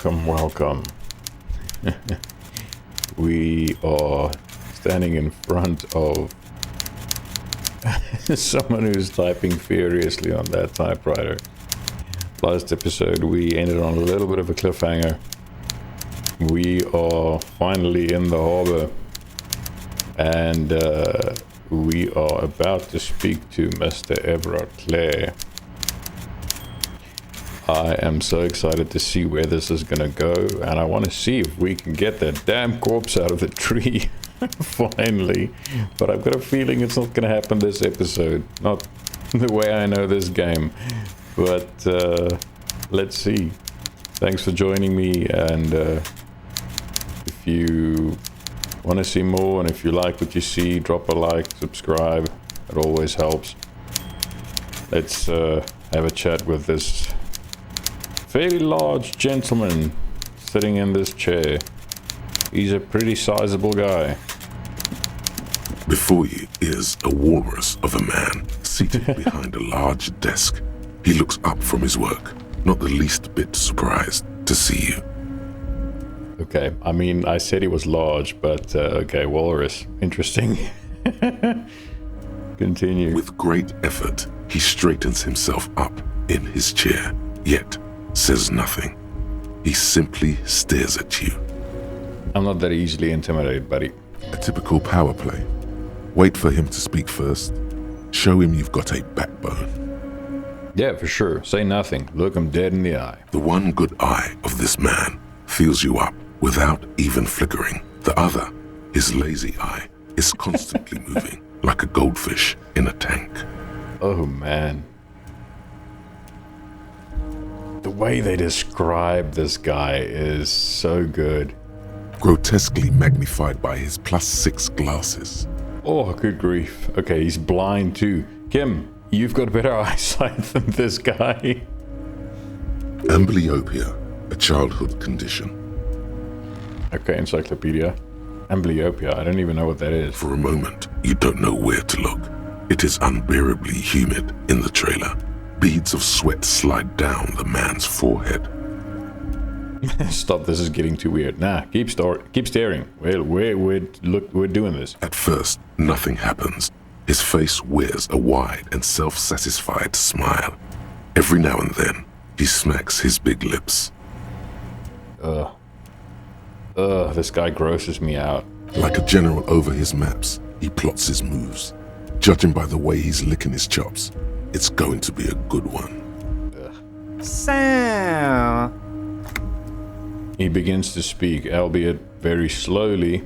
Welcome, welcome. We are standing in front of someone who's typing furiously on that typewriter. Last episode we ended on a little bit of a cliffhanger. We are finally in the harbor, and we are about to speak to Mr. Everard Clare. I am so excited to see where this is gonna go, and I want to see if we can get that damn corpse out of the tree finally. But I've got a feeling it's not gonna happen this episode, not the way I know this game. But let's see. Thanks for joining me, and if you want to see more and if you like what you see, drop a like, subscribe. It always helps. Let's have a chat with this fairly large gentleman sitting in this chair. He's a pretty sizable guy. Before you is a walrus of a man seated behind a large desk. He looks up from his work, not the least bit surprised to see you. Okay, I mean, I said he was large, but okay, walrus. Interesting. Continue. With great effort, he straightens himself up in his chair, yet says nothing. He simply stares at you. I'm not that easily intimidated, buddy. A typical power play. Wait for him to speak first. Show him you've got a backbone. Yeah, for sure. Say nothing. Look him dead in the eye. The one good eye of this man fills you up without even flickering. The other, his lazy eye, is constantly moving like a goldfish in a tank. Oh, man. The way they describe this guy is so good. Grotesquely magnified by his +6 glasses. Oh, good grief. Okay, he's blind too. Kim, you've got better eyesight than this guy. Amblyopia, a childhood condition. Okay, encyclopedia. Amblyopia, I don't even know what that is. For a moment, you don't know where to look. It is unbearably humid in the trailer. Beads of sweat slide down the man's forehead. Stop, this is getting too weird. Nah, keep staring. Well, we're doing this. At first, nothing happens. His face wears a wide and self-satisfied smile. Every now and then, he smacks his big lips. This guy grosses me out. Like a general over his maps, he plots his moves. Judging by the way he's licking his chops, it's going to be a good one. So... He begins to speak, albeit very slowly,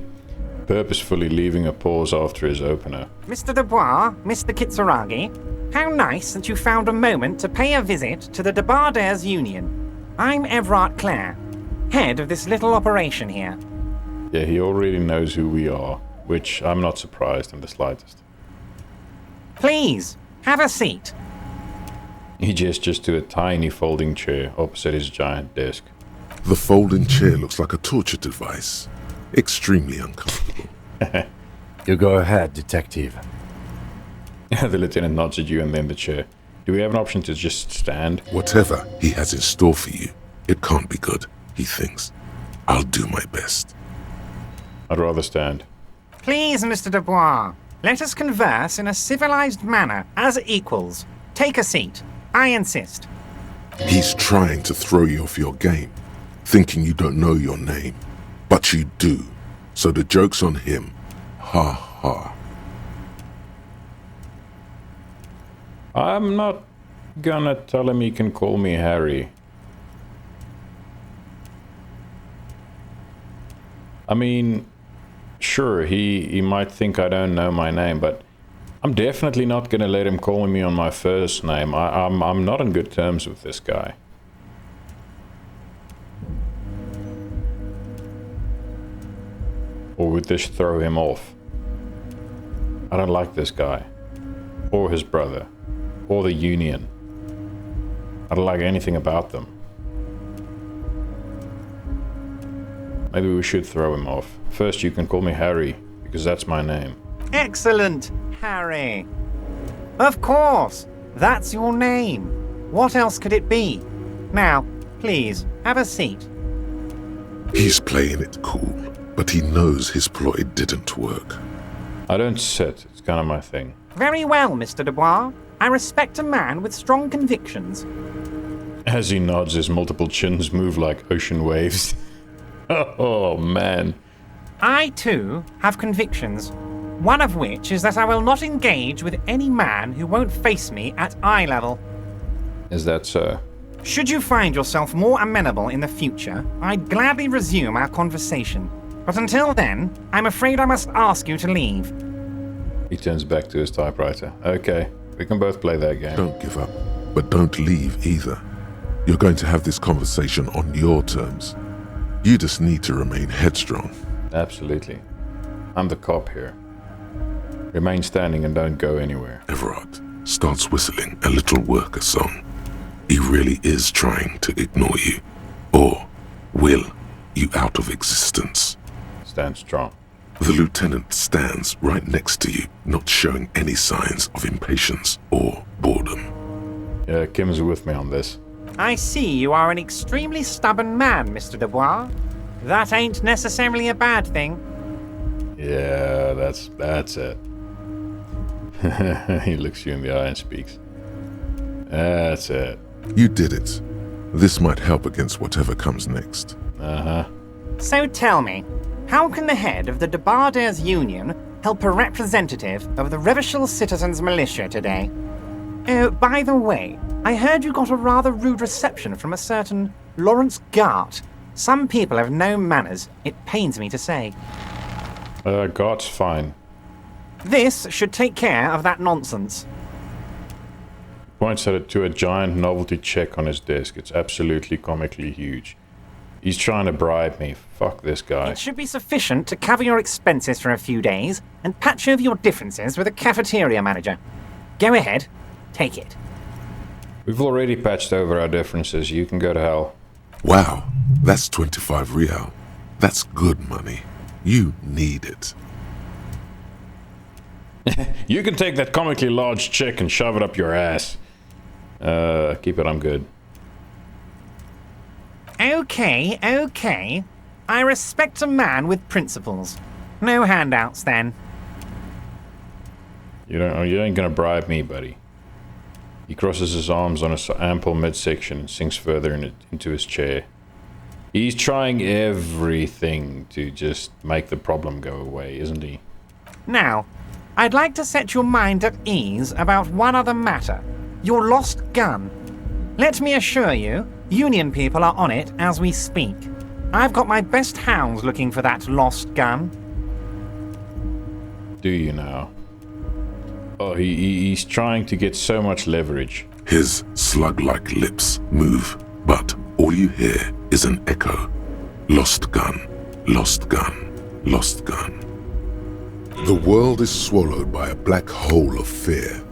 purposefully leaving a pause after his opener. Mr. Dubois, Mr. Kitsuragi, how nice that you found a moment to pay a visit to the Debardairs Union. I'm Everard Clare, head of this little operation here. Yeah, he already knows who we are, which I'm not surprised in the slightest. Please, have a seat. He gestures to a tiny folding chair opposite his giant desk. The folding chair looks like a torture device. Extremely uncomfortable. You go ahead, detective. The lieutenant nods at you and then the chair. Do we have an option to just stand? Whatever he has in store for you, it can't be good, he thinks. I'll do my best. I'd rather stand. Please, Mr. Dubois, let us converse in a civilized manner, as equals. Take a seat. I insist. He's trying to throw you off your game, thinking you don't know your name. But you do. So the joke's on him. Ha ha. I'm not gonna tell him he can call me Harry. I mean, sure, he might think I don't know my name, but I'm definitely not gonna let him call me on my first name. I'm not on good terms with this guy. Or would this throw him off? I don't like this guy. Or his brother. Or the Union. I don't like anything about them. Maybe we should throw him off. First you can call me Harry, because that's my name. Excellent, Harry. Of course, that's your name. What else could it be? Now, please, have a seat. He's playing it cool, but he knows his ploy didn't work. I don't sit. It's kind of my thing. Very well, Mr. Dubois. I respect a man with strong convictions. As he nods, his multiple chins move like ocean waves. Oh, man. I, too, have convictions. One of which is that I will not engage with any man who won't face me at eye level. Is that so? Should you find yourself more amenable in the future, I'd gladly resume our conversation. But until then, I'm afraid I must ask you to leave. He turns back to his typewriter. Okay, we can both play that game. Don't give up, but don't leave either. You're going to have this conversation on your terms. You just need to remain headstrong. Absolutely. I'm the cop here. Remain standing and don't go anywhere. Everard starts whistling a little worker song. He really is trying to ignore you, or will you out of existence. Stand strong. The lieutenant stands right next to you, not showing any signs of impatience or boredom. Yeah, Kim is with me on this. I see you are an extremely stubborn man, Mr. Dubois. That ain't necessarily a bad thing. Yeah, that's it. He looks you in the eye and speaks. That's it. You did it. This might help against whatever comes next. Uh-huh. So tell me, how can the head of the Debarders Union help a representative of the Revachol Citizens Militia today? Oh, by the way, I heard you got a rather rude reception from a certain Lawrence Gart. Some people have no manners, it pains me to say. God's fine. This should take care of that nonsense. Points at it to a giant novelty check on his desk. It's absolutely comically huge. He's trying to bribe me. Fuck this guy. It should be sufficient to cover your expenses for a few days and patch over your differences with a cafeteria manager. Go ahead, take it. We've already patched over our differences. You can go to hell. Wow, that's 25 real. That's good money. You need it. You can take that comically large check and shove it up your ass. Keep it, I'm good. Okay. I respect a man with principles. No handouts, then. You ain't gonna bribe me, buddy. He crosses his arms on his ample midsection and sinks further into his chair. He's trying everything to just make the problem go away, isn't he? Now, I'd like to set your mind at ease about one other matter. Your lost gun. Let me assure you, Union people are on it as we speak. I've got my best hounds looking for that lost gun. Do you now? Oh, he's trying to get so much leverage. His slug-like lips move, but all you hear is an echo. Lost gun, lost gun, lost gun. The world is swallowed by a black hole of fear.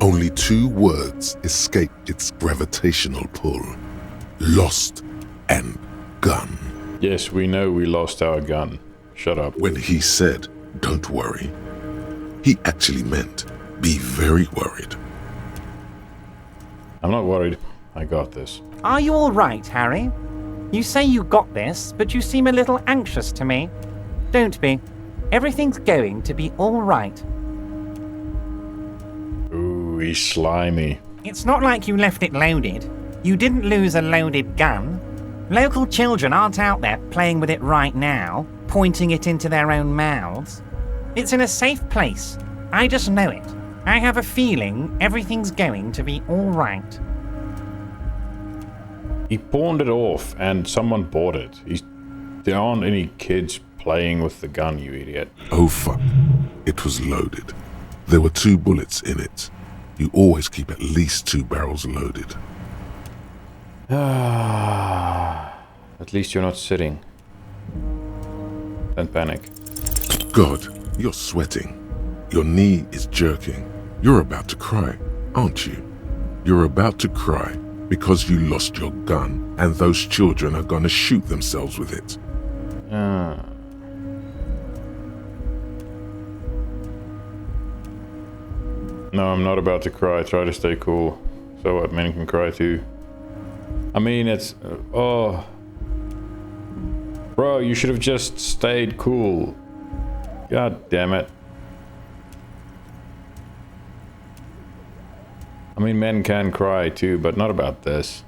Only two words escape its gravitational pull. Lost and gun. Yes, we know we lost our gun. Shut up. When he said, "Don't worry," he actually meant, be very worried. I'm not worried. I got this. Are you all right, Harry? You say you got this, but you seem a little anxious to me. Don't be. Everything's going to be all right. Ooh, he's slimy. It's not like you left it loaded. You didn't lose a loaded gun. Local children aren't out there playing with it right now, pointing it into their own mouths. It's in a safe place. I just know it. I have a feeling everything's going to be all right. He pawned it off and someone bought it. There aren't any kids playing with the gun, you idiot. Oh fuck. It was loaded. There were 2 bullets in it. You always keep at least 2 barrels loaded. At least you're not sitting. Don't panic. God, you're sweating. Your knee is jerking. You're about to cry, aren't you? You're about to cry because you lost your gun and those children are gonna shoot themselves with it. No, I'm not about to cry. Try to stay cool. So what? Men can cry too. I mean, it's... Bro, you should have just stayed cool. God damn it. I mean, men can cry too, but not about this.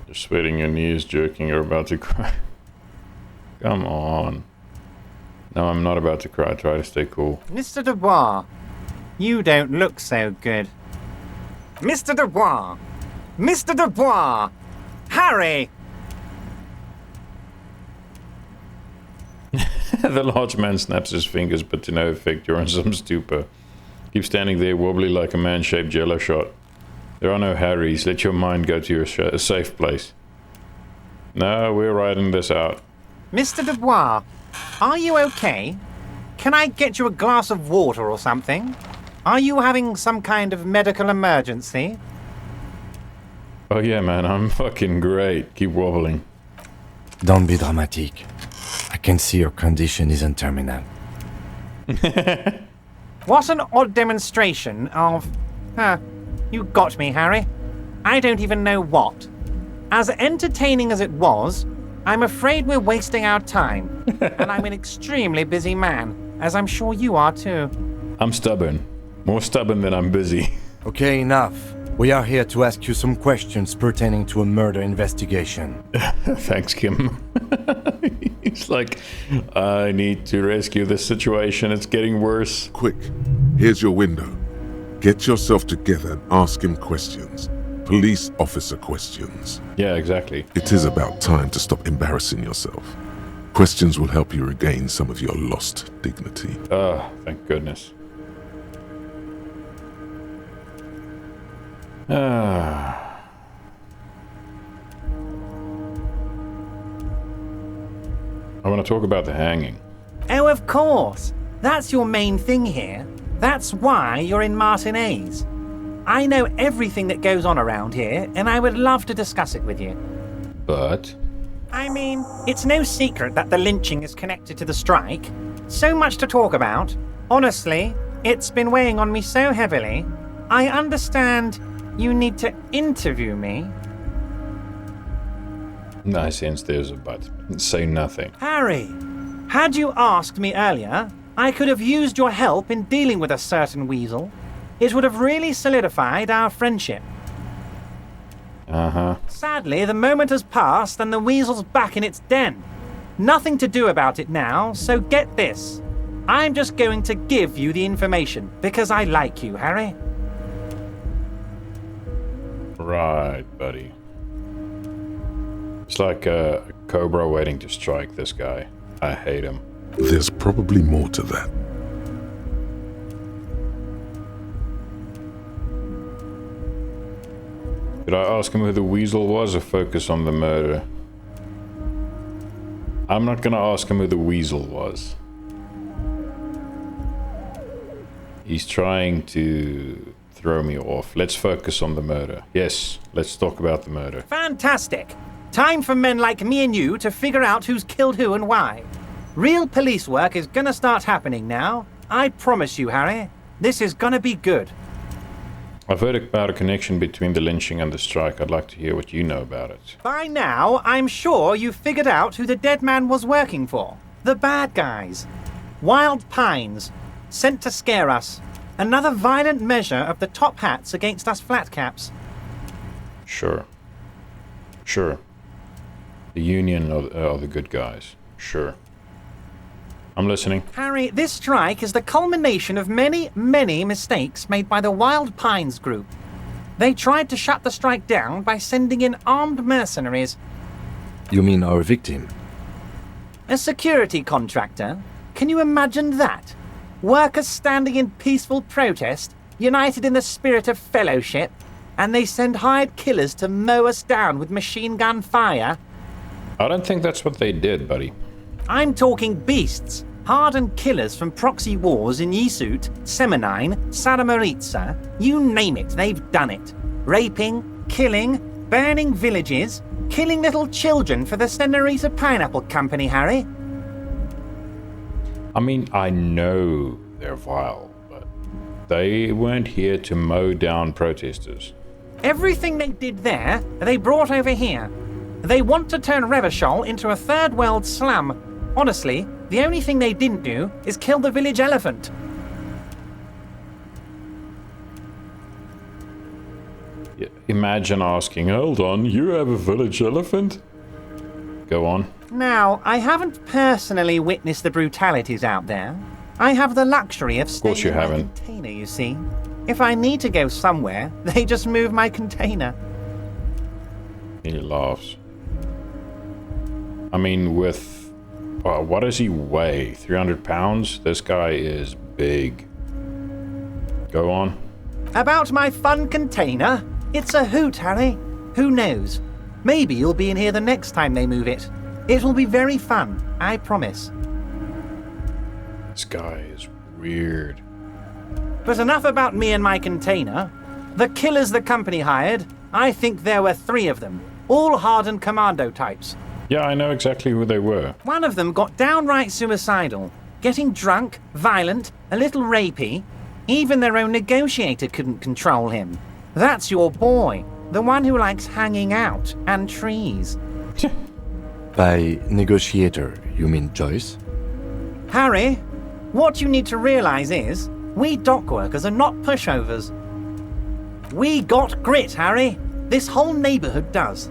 You're sweating your knees, jerking, you're about to cry. Come on. No, I'm not about to cry. Try to stay cool. Mr. Dubois, you don't look so good. Mr. Dubois! Mr. Dubois! Harry! The large man snaps his fingers, but to no effect. You're in some stupor. Keep standing there, wobbly like a man-shaped jello shot. There are no Harrys. Let your mind go to your safe place. No, we're riding this out. Mr. Dubois, are you okay? Can I get you a glass of water or something? Are you having some kind of medical emergency? Oh yeah, man, I'm fucking great. Keep wobbling. Don't be dramatic. I can see your condition isn't terminal. What an odd demonstration of... you got me, Harry. I don't even know what. As entertaining as it was, I'm afraid we're wasting our time. And I'm an extremely busy man, as I'm sure you are too. I'm stubborn. More stubborn than I'm busy. Okay, enough. We are here to ask you some questions pertaining to a murder investigation. Thanks, Kim. He's like, I need to rescue this situation. It's getting worse. Quick, here's your window. Get yourself together and ask him questions. Police officer questions. Yeah, exactly. It is about time to stop embarrassing yourself. Questions will help you regain some of your lost dignity. Oh, thank goodness. I want to talk about the hanging. Oh, of course. That's your main thing here. That's why you're in Martinez. I know everything that goes on around here, and I would love to discuss it with you. But... I mean, it's no secret that the lynching is connected to the strike. So much to talk about. Honestly, it's been weighing on me so heavily. I understand you need to interview me. I sense there's a but. Say nothing. Harry, had you asked me earlier, I could have used your help in dealing with a certain weasel. It would have really solidified our friendship. Uh-huh. Sadly, the moment has passed and the weasel's back in its den. Nothing to do about it now, so get this. I'm just going to give you the information because I like you, Harry. Right, buddy. It's like a cobra waiting to strike this guy. I hate him. There's probably more to that. Did I ask him who the weasel was or focus on the murder? I'm not gonna ask him who the weasel was. He's trying to throw me off. Let's focus on the murder. Yes, let's talk about the murder. Fantastic. Time for men like me and you to figure out who's killed who and why. Real police work is gonna start happening now. I promise you, Harry. This is gonna be good. I've heard about a connection between the lynching and the strike. I'd like to hear what you know about it. By now, I'm sure you've figured out who the dead man was working for. The bad guys. Wild Pines. Sent to scare us. Another violent measure of the top hats against us flatcaps. Sure. Sure. The Union are the good guys. Sure. I'm listening. Harry, this strike is the culmination of many, many mistakes made by the Wild Pines group. They tried to shut the strike down by sending in armed mercenaries. You mean our victim? A security contractor? Can you imagine that? Workers standing in peaceful protest, united in the spirit of fellowship, and they send hired killers to mow us down with machine gun fire? I don't think that's what they did, buddy. I'm talking beasts. Hardened killers from proxy wars in Yisut, Semenine, Saramoritsa, you name it, they've done it. Raping, killing, burning villages, killing little children for the Senorita Pineapple Company, Harry. I mean, I know they're vile, but they weren't here to mow down protesters. Everything they did there, they brought over here. They want to turn Revachol into a third world slum. Honestly, the only thing they didn't do is kill the village elephant. Imagine asking, hold on, you have a village elephant? Go on. Now, I haven't personally witnessed the brutalities out there. I have the luxury of staying you in my haven't. container, you see. If I need to go somewhere, they just move my container. He laughs. I mean, with... what does he weigh? 300 pounds? This guy is big. Go on. About my fun container? It's a hoot, Harry. Who knows? Maybe you'll be in here the next time they move it. It will be very fun, I promise. This guy is weird. But enough about me and my container. The killers the company hired, I think there were 3 of them, all hardened commando types. Yeah, I know exactly who they were. One of them got downright suicidal, getting drunk, violent, a little rapey. Even their own negotiator couldn't control him. That's your boy, the one who likes hanging out and trees. By negotiator, you mean Joyce? Harry, what you need to realize is, we dock workers are not pushovers. We got grit, Harry. This whole neighborhood does.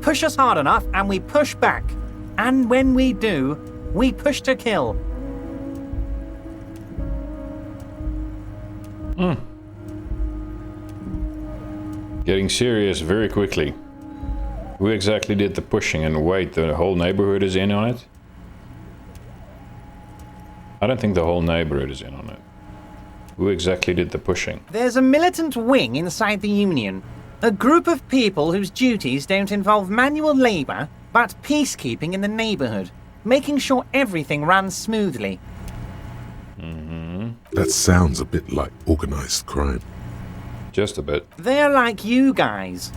Push us hard enough and we push back. And when we do, we push to kill. Getting serious very quickly. Who exactly did the pushing? And wait, the whole neighborhood is in on it? I don't think the whole neighborhood is in on it. Who exactly did the pushing? There's a militant wing inside the Union. A group of people whose duties don't involve manual labor, but peacekeeping in the neighborhood, making sure everything runs smoothly. That sounds a bit like organized crime. Just a bit. They're like you guys.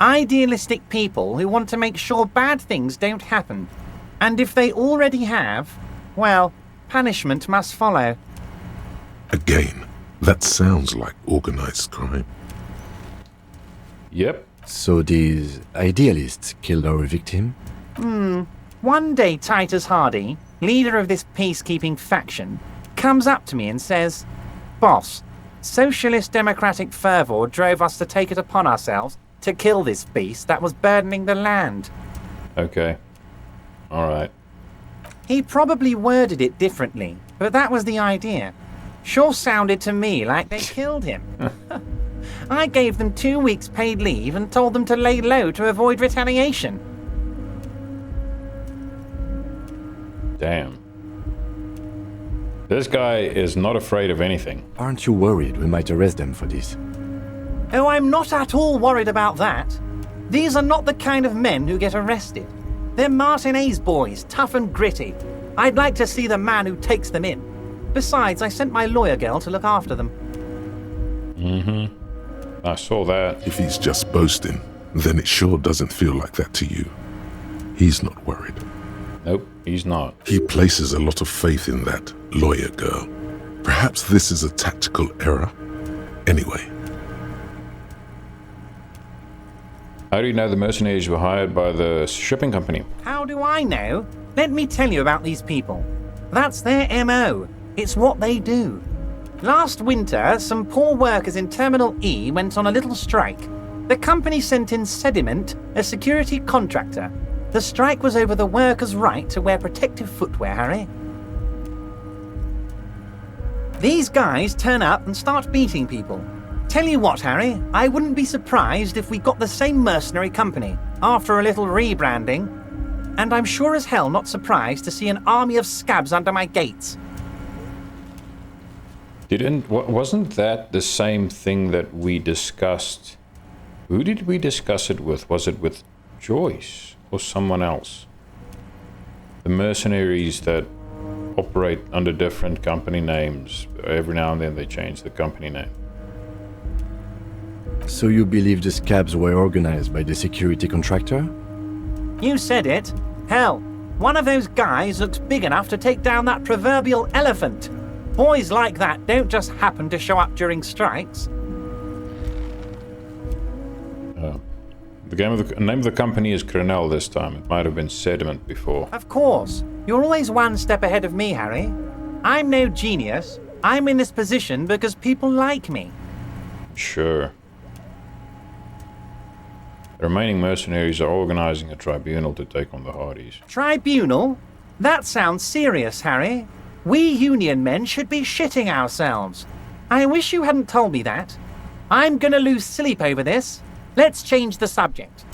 Idealistic people who want to make sure bad things don't happen. And if they already have, well, punishment must follow. Again, that sounds like organized crime. Yep. So these idealists killed our victim? One day Titus Hardy, leader of this peacekeeping faction, comes up to me and says, "Boss, socialist democratic fervor drove us to take it upon ourselves to kill this beast that was burdening the land." Okay. Alright. He probably worded it differently, but that was the idea. Sure sounded to me like they killed him. I gave them 2 weeks paid leave and told them to lay low to avoid retaliation. Damn. This guy is not afraid of anything. Aren't you worried we might arrest them for this? Oh, I'm not at all worried about that. These are not the kind of men who get arrested. They're Martinez boys, tough and gritty. I'd like to see the man who takes them in. Besides, I sent my lawyer girl to look after them. I saw that. If he's just boasting, then it sure doesn't feel like that to you. He's not worried. Nope, he's not. He places a lot of faith in that lawyer girl. Perhaps this is a tactical error. Anyway, How do you know the mercenaries were hired by the shipping company? How do I know? Let me tell you about these people. That's their MO. It's what they do. Last winter, some poor workers in Terminal E went on a little strike. The company sent in Sediment, a security contractor. The strike was over the workers' right to wear protective footwear, Harry. These guys turn up and start beating people. Tell you what, Harry, I wouldn't be surprised if we got the same mercenary company after a little rebranding. And I'm sure as hell not surprised to see an army of scabs under my gates. Wasn't that the same thing that we discussed? Who did we discuss it with? Was it with Joyce or someone else? The mercenaries that operate under different company names. Every now and then they change the company name. So you believe the scabs were organized by the security contractor? You said it. Hell, one of those guys looks big enough to take down that proverbial elephant. Boys like that don't just happen to show up during strikes. The name of the company is Crenell this time. It might have been Sediment before. Of course. You're always one step ahead of me, Harry. I'm no genius. I'm in this position because people like me. Sure. The remaining mercenaries are organizing a tribunal to take on the Hardys. Tribunal? That sounds serious, Harry. We Union men should be shitting ourselves. I wish you hadn't told me that. I'm gonna lose sleep over this. Let's change the subject.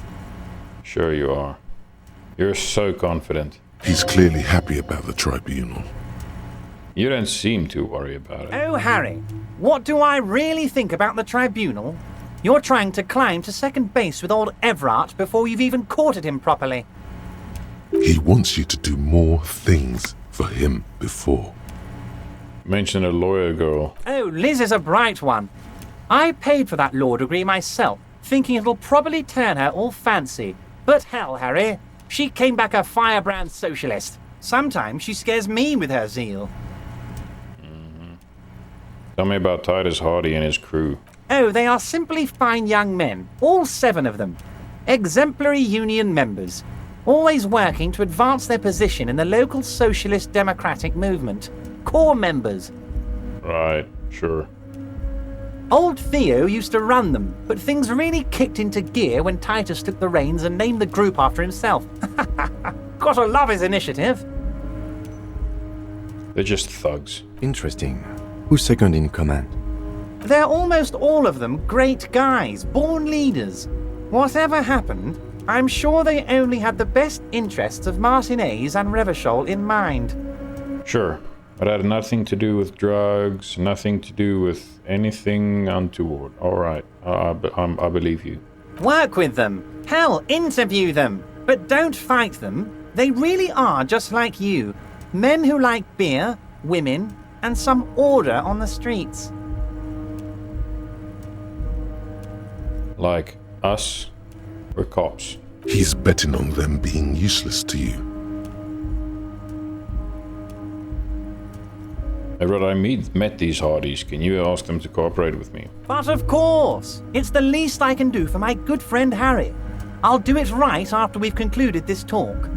Sure you are. You're so confident. He's clearly happy about the tribunal. You don't seem too worried about it. Oh, Harry, what do I really think about the tribunal? You're trying to climb to second base with old Everard before you've even courted him properly. He wants you to do more things for him before. Mention a lawyer girl. Oh, Liz is a bright one. I paid for that law degree myself, thinking it'll probably turn her all fancy. But hell, Harry, she came back a firebrand socialist. Sometimes she scares me with her zeal. Tell me about Titus Hardy and his crew. Oh, they are simply fine young men, all 7 of them. Exemplary union members, always working to advance their position in the local socialist democratic movement. Core members. Right, sure. Old Theo used to run them, but things really kicked into gear when Titus took the reins and named the group after himself. Gotta love his initiative. They're just thugs. Interesting. Who's second in command? They're almost all of them great guys, born leaders. Whatever happened, I'm sure they only had the best interests of Martinez and Revachol in mind. Sure, but it had nothing to do with drugs, nothing to do with anything untoward. Alright, I believe you. Work with them. Hell, interview them. But don't fight them. They really are just like you. Men who like beer, women, and some order on the streets. Like us, we're cops. He's betting on them being useless to you. Everett, I met these Hardys. Can you ask them to cooperate with me? But of course, it's the least I can do for my good friend Harry. I'll do it right after we've concluded this talk.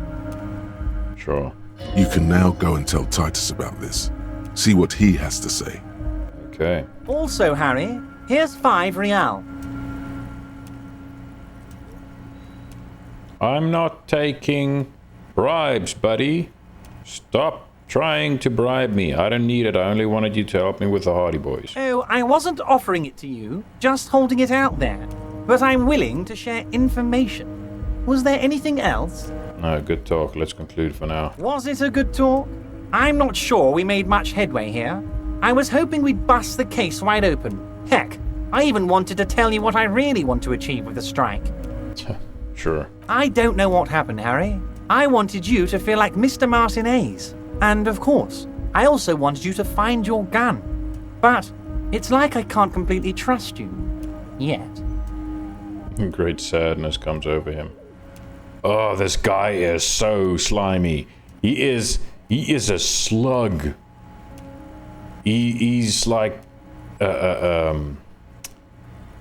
Sure. You can now go and tell Titus about this. See what he has to say. Okay. Also, Harry, here's 5 real. I'm not taking bribes, buddy. Stop trying to bribe me. I don't need it. I only wanted you to help me with the Hardy Boys. Oh, I wasn't offering it to you, just holding it out there. But I'm willing to share information. Was there anything else? No, good talk. Let's conclude for now. Was it a good talk? I'm not sure we made much headway here. I was hoping we'd bust the case wide open. Heck, I even wanted to tell you what I really want to achieve with the strike. Sure. I don't know what happened, Harry. I wanted you to feel like Mr. Martinez. And of course, I also wanted you to find your gun. But it's like I can't completely trust you. Yet. Great sadness comes over him. Oh, this guy is so slimy. He is a slug. He's like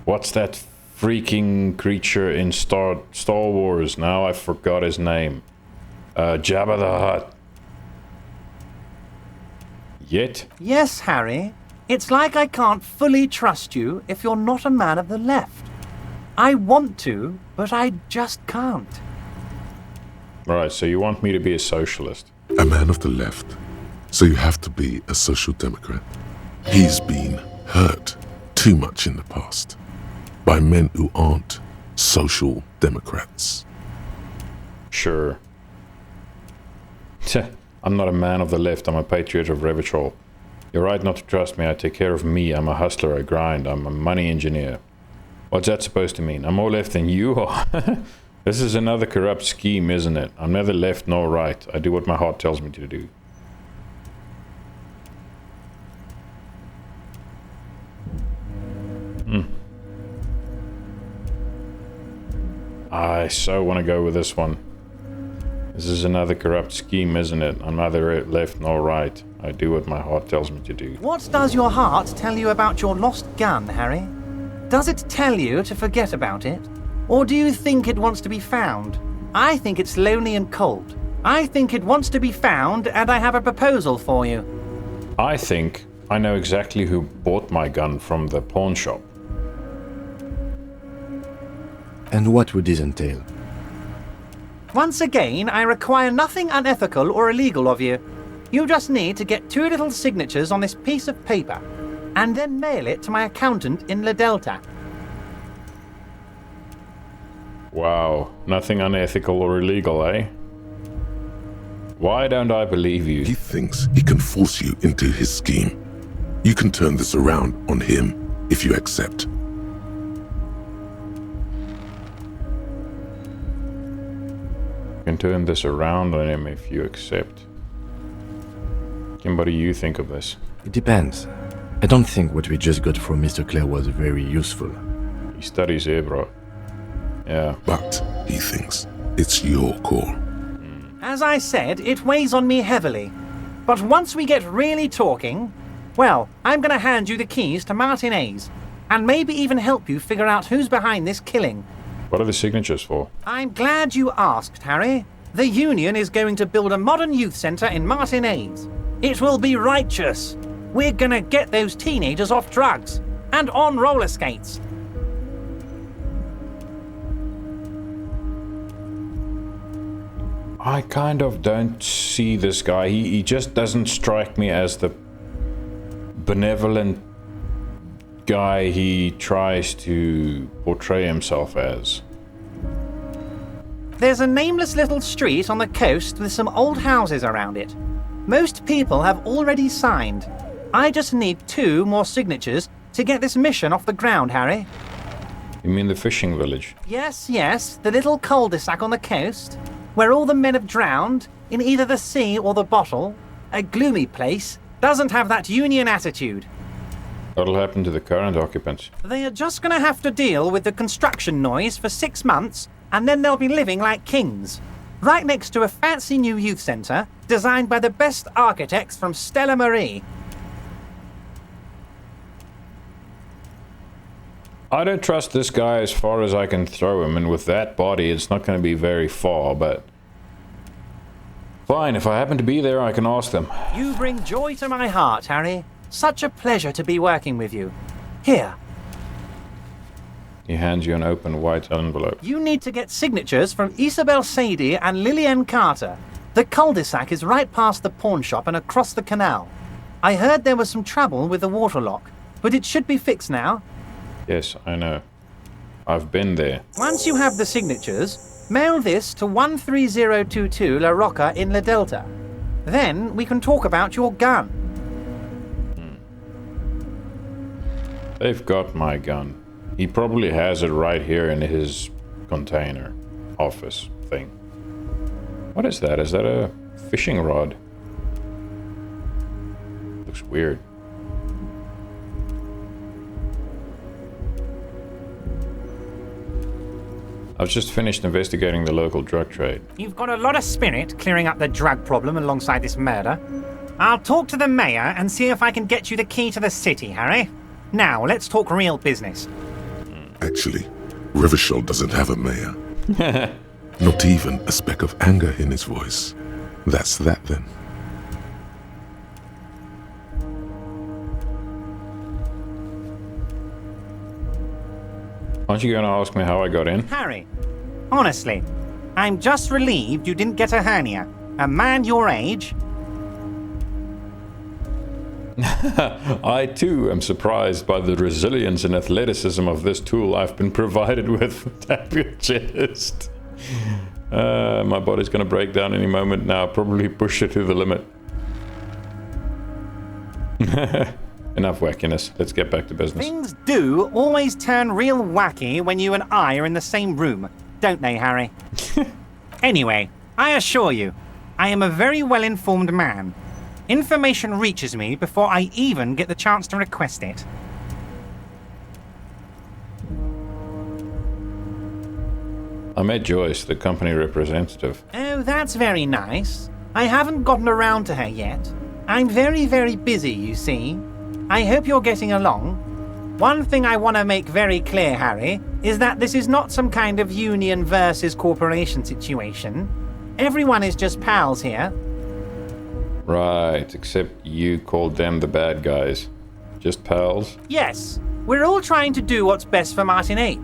what's that freaking creature in Star Wars? Now I forgot his name. Jabba the Hutt. Yet? Yes, Harry. It's like I can't fully trust you if you're not a man of the left. I want to, but I just can't. Right, so you want me to be a socialist? A man of the left. So you have to be a social democrat. He's been hurt too much in the past by men who aren't social democrats. Sure. I'm not a man of the left, I'm a patriot of Revachol. You're right not to trust me, I take care of me, I'm a hustler, I grind, I'm a money engineer. What's that supposed to mean? I'm more left than you are? This is another corrupt scheme, isn't it? I'm neither left nor right, I do what my heart tells me to do. I so want to go with this one. This is another corrupt scheme, isn't it? I'm neither left nor right. I do what my heart tells me to do. What does your heart tell you about your lost gun, Harry? Does it tell you to forget about it? Or do you think it wants to be found? I think it's lonely and cold. I think it wants to be found, and I have a proposal for you. I think I know exactly who bought my gun from the pawn shop. And what would this entail? Once again, I require nothing unethical or illegal of you. You just need to get 2 little signatures on this piece of paper, and then mail it to my accountant in La Delta. Wow, nothing unethical or illegal, eh? Why don't I believe you? He thinks he can force you into his scheme. You can turn this around on him if you accept. Can turn this around on him if you accept. Kim, what do you think of this? It depends. I don't think what we just got from Mr. Clare was very useful. He studies here, bro. Yeah. But he thinks it's your call. As I said, it weighs on me heavily. But once we get really talking, well, I'm going to hand you the keys to Martin A's, and maybe even help you figure out who's behind this killing. What are the signatures for? I'm glad you asked, Harry. The Union is going to build a modern youth centre in Martin A's. It will be righteous. We're going to get those teenagers off drugs and on roller skates. I kind of don't see this guy. He just doesn't strike me as the benevolent guy he tries to portray himself as. There's a nameless little street on the coast with some old houses around it. Most people have already signed. I just need 2 more signatures to get this mission off the ground, Harry. You mean the fishing village? Yes, the little cul-de-sac on the coast, where all the men have drowned in either the sea or the bottle. A gloomy place, doesn't have that Union attitude. What'll happen to the current occupants? They are just going to have to deal with the construction noise for 6 months, and then they'll be living like kings. Right next to a fancy new youth centre, designed by the best architects from Stella Marie. I don't trust this guy as far as I can throw him, and with that body, it's not going to be very far, but... Fine, if I happen to be there, I can ask them. You bring joy to my heart, Harry. Such a pleasure to be working with you. Here. He hands you an open white envelope. You need to get signatures from Isabel Sadie and Lillian Carter. The cul-de-sac is right past the pawn shop and across the canal. I heard there was some trouble with the water lock, but it should be fixed now. Yes, I know. I've been there. Once you have the signatures, mail this to 13022 La Rocca in La Delta. Then we can talk about your gun. They've got my gun. He probably has it right here in his container office thing. What is that? Is that a fishing rod? Looks weird. I've just finished investigating the local drug trade. You've got a lot of spirit clearing up the drug problem alongside this murder. I'll talk to the mayor and see if I can get you the key to the city, Harry. Now, let's talk real business. Actually, Revachol doesn't have a mayor. Not even a speck of anger in his voice. That's that then. Aren't you going to ask me how I got in? Harry, honestly, I'm just relieved you didn't get a hernia. A man your age... I too am surprised by the resilience and athleticism of this tool I've been provided with. Tap your chest. My body's going to break down any moment now. Probably push it to the limit. Enough wackiness. Let's get back to business. Things do always turn real wacky when you and I are in the same room, don't they, Harry? Anyway, I assure you, I am a very well-informed man. Information reaches me before I even get the chance to request it. I met Joyce, the company representative. Oh, that's very nice. I haven't gotten around to her yet. I'm very, very busy, you see. I hope you're getting along. One thing I want to make very clear, Harry, is that this is not some kind of union versus corporation situation. Everyone is just pals here. Right, except you called them the bad guys. Just pals? Yes, we're all trying to do what's best for Martin 8.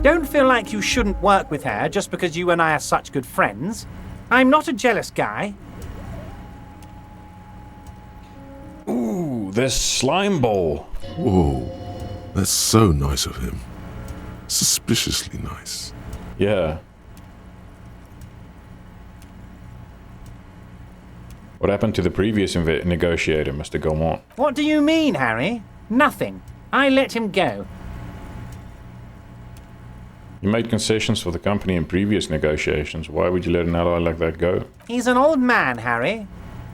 Don't feel like you shouldn't work with her just because you and I are such good friends. I'm not a jealous guy. Ooh, this slime ball. Whoa, that's so nice of him. Suspiciously nice. Yeah. What happened to the previous negotiator, Mr. Gaumont? What do you mean, Harry? Nothing. I let him go. You made concessions for the company in previous negotiations. Why would you let an ally like that go? He's an old man, Harry.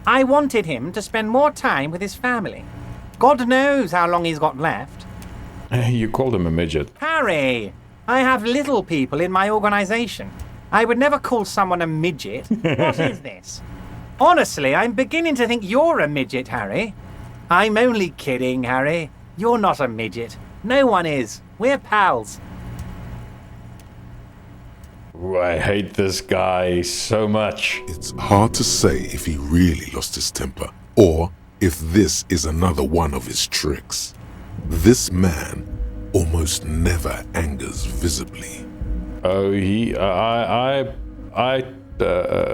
I wanted him to spend more time with his family. God knows how long he's got left. You called him a midget. Harry, I have little people in my organization. I would never call someone a midget. What is this? Honestly, I'm beginning to think you're a midget, Harry. I'm only kidding, Harry. You're not a midget. No one is. We're pals. Ooh, I hate this guy so much. It's hard to say if he really lost his temper, or if this is another one of his tricks. This man almost never angers visibly. Oh, I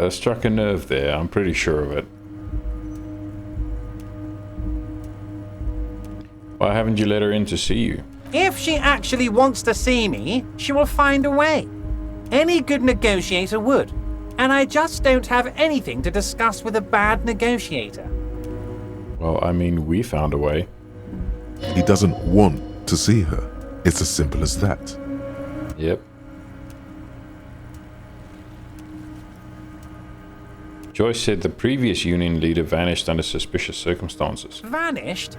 struck a nerve there. I'm pretty sure of it. Why haven't you let her in to see you? If she actually wants to see me, she will find a way. Any good negotiator would. And I just don't have anything to discuss with a bad negotiator. Well, I mean, we found a way. He doesn't want to see her. It's as simple as that. Yep. Joyce said the previous union leader vanished under suspicious circumstances. Vanished?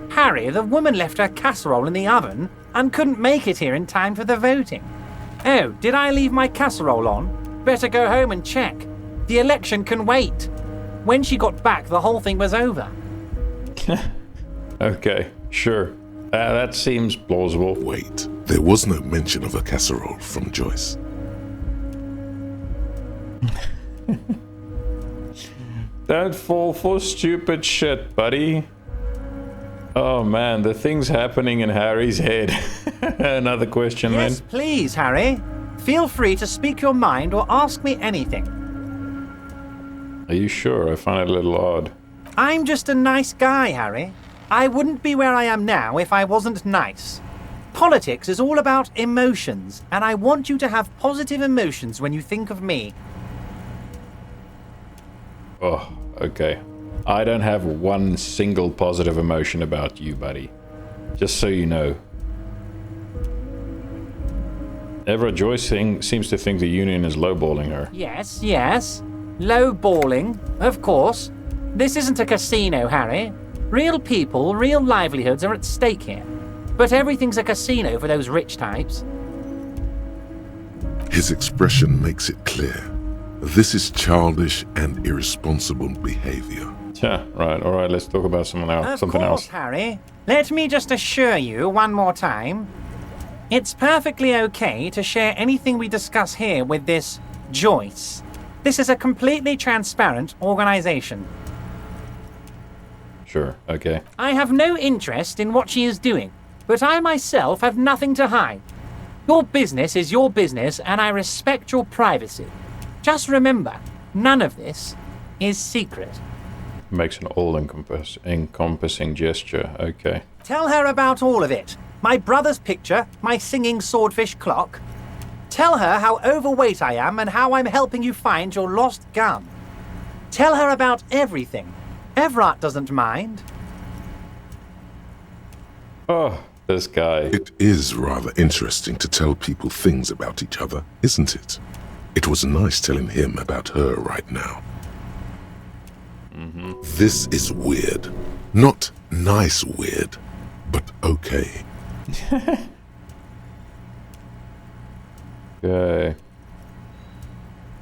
Harry, the woman left her casserole in the oven and couldn't make it here in time for the voting. Oh, did I leave my casserole on? Better go home and check. The election can wait. When she got back, the whole thing was over. Okay, sure. That seems plausible. Wait, there was no mention of a casserole from Joyce. Don't fall for stupid shit, buddy. Oh man, the things happening in Harry's head. Another question, Yes, then. please, Harry. Feel free to speak your mind or ask me anything. Are you sure? I find it a little odd. I'm just a nice guy, Harry. I wouldn't be where I am now if I wasn't nice. Politics is all about emotions, and I want you to have positive emotions when you think of me. Oh, okay. I don't have one single positive emotion about you, buddy. Just so you know. Everett Joyce seems to think the union is lowballing her. Yes, yes. Low-balling, of course. This isn't a casino, Harry. Real people, real livelihoods are at stake here. But everything's a casino for those rich types. His expression makes it clear. This is childish and irresponsible behavior. Yeah, right. All right, let's talk about something else. Of course, Harry. Let me just assure you one more time. It's perfectly okay to share anything we discuss here with this Joyce. This is a completely transparent organization. Sure, okay. I have no interest in what she is doing, but I myself have nothing to hide. Your business is your business, and I respect your privacy. Just remember, none of this is secret. Makes an all-encompassing gesture. Okay. Tell her about all of it. My brother's picture, my singing swordfish clock. Tell her how overweight I am and how I'm helping you find your lost gun. Tell her about everything. Everett doesn't mind. Oh, this guy. It is rather interesting to tell people things about each other, isn't it? It was nice telling him about her right now. Mm-hmm. This is weird. Not nice weird, but okay. Okay.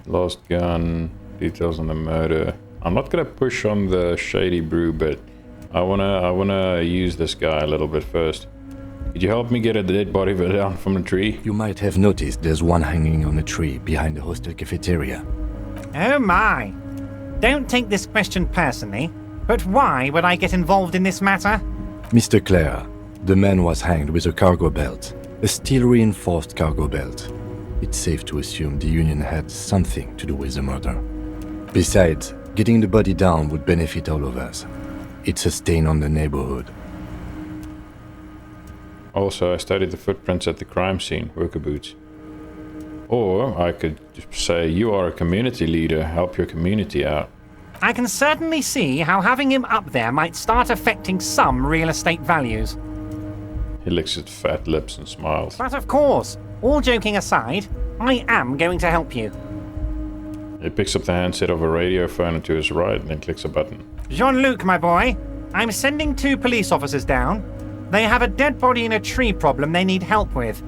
Lost gun. Details on the murder. I'm not gonna push on the shady brew, but I wanna use this guy a little bit first. Could you help me get a dead body down from the tree? You might have noticed there's one hanging on a tree behind the hostel cafeteria. Oh my. Don't take this question personally, but why would I get involved in this matter? Mr. Clare, the man was hanged with a cargo belt, a steel-reinforced cargo belt. It's safe to assume the Union had something to do with the murder. Besides, getting the body down would benefit all of us. It's a stain on the neighborhood. Also, I studied the footprints at the crime scene, worker boots. Or I could say you are a community leader, help your community out. I can certainly see how having him up there might start affecting some real estate values. He licks his fat lips and smiles. But of course, all joking aside, I am going to help you. He picks up the handset of a radio phone to his right and then clicks a button. Jean-Luc, my boy, I'm sending 2 police officers down. They have a dead body in a tree problem they need help with.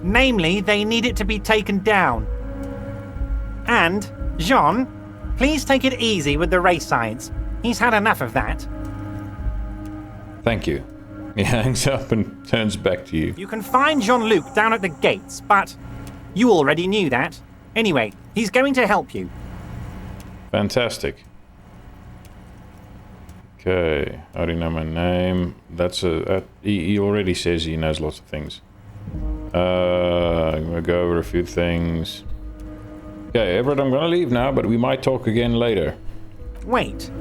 Namely, they need it to be taken down. And, Jean, please take it easy with the race science. He's had enough of that. Thank you. He hangs up and turns back to you. You can find Jean-Luc down at the gates, but you already knew that. Anyway, he's going to help you. Fantastic. Okay, I already know my name. That's he already says he knows lots of things. I'm gonna go over a few things. Okay, Everett, I'm gonna leave now, but we might talk again later. Wait.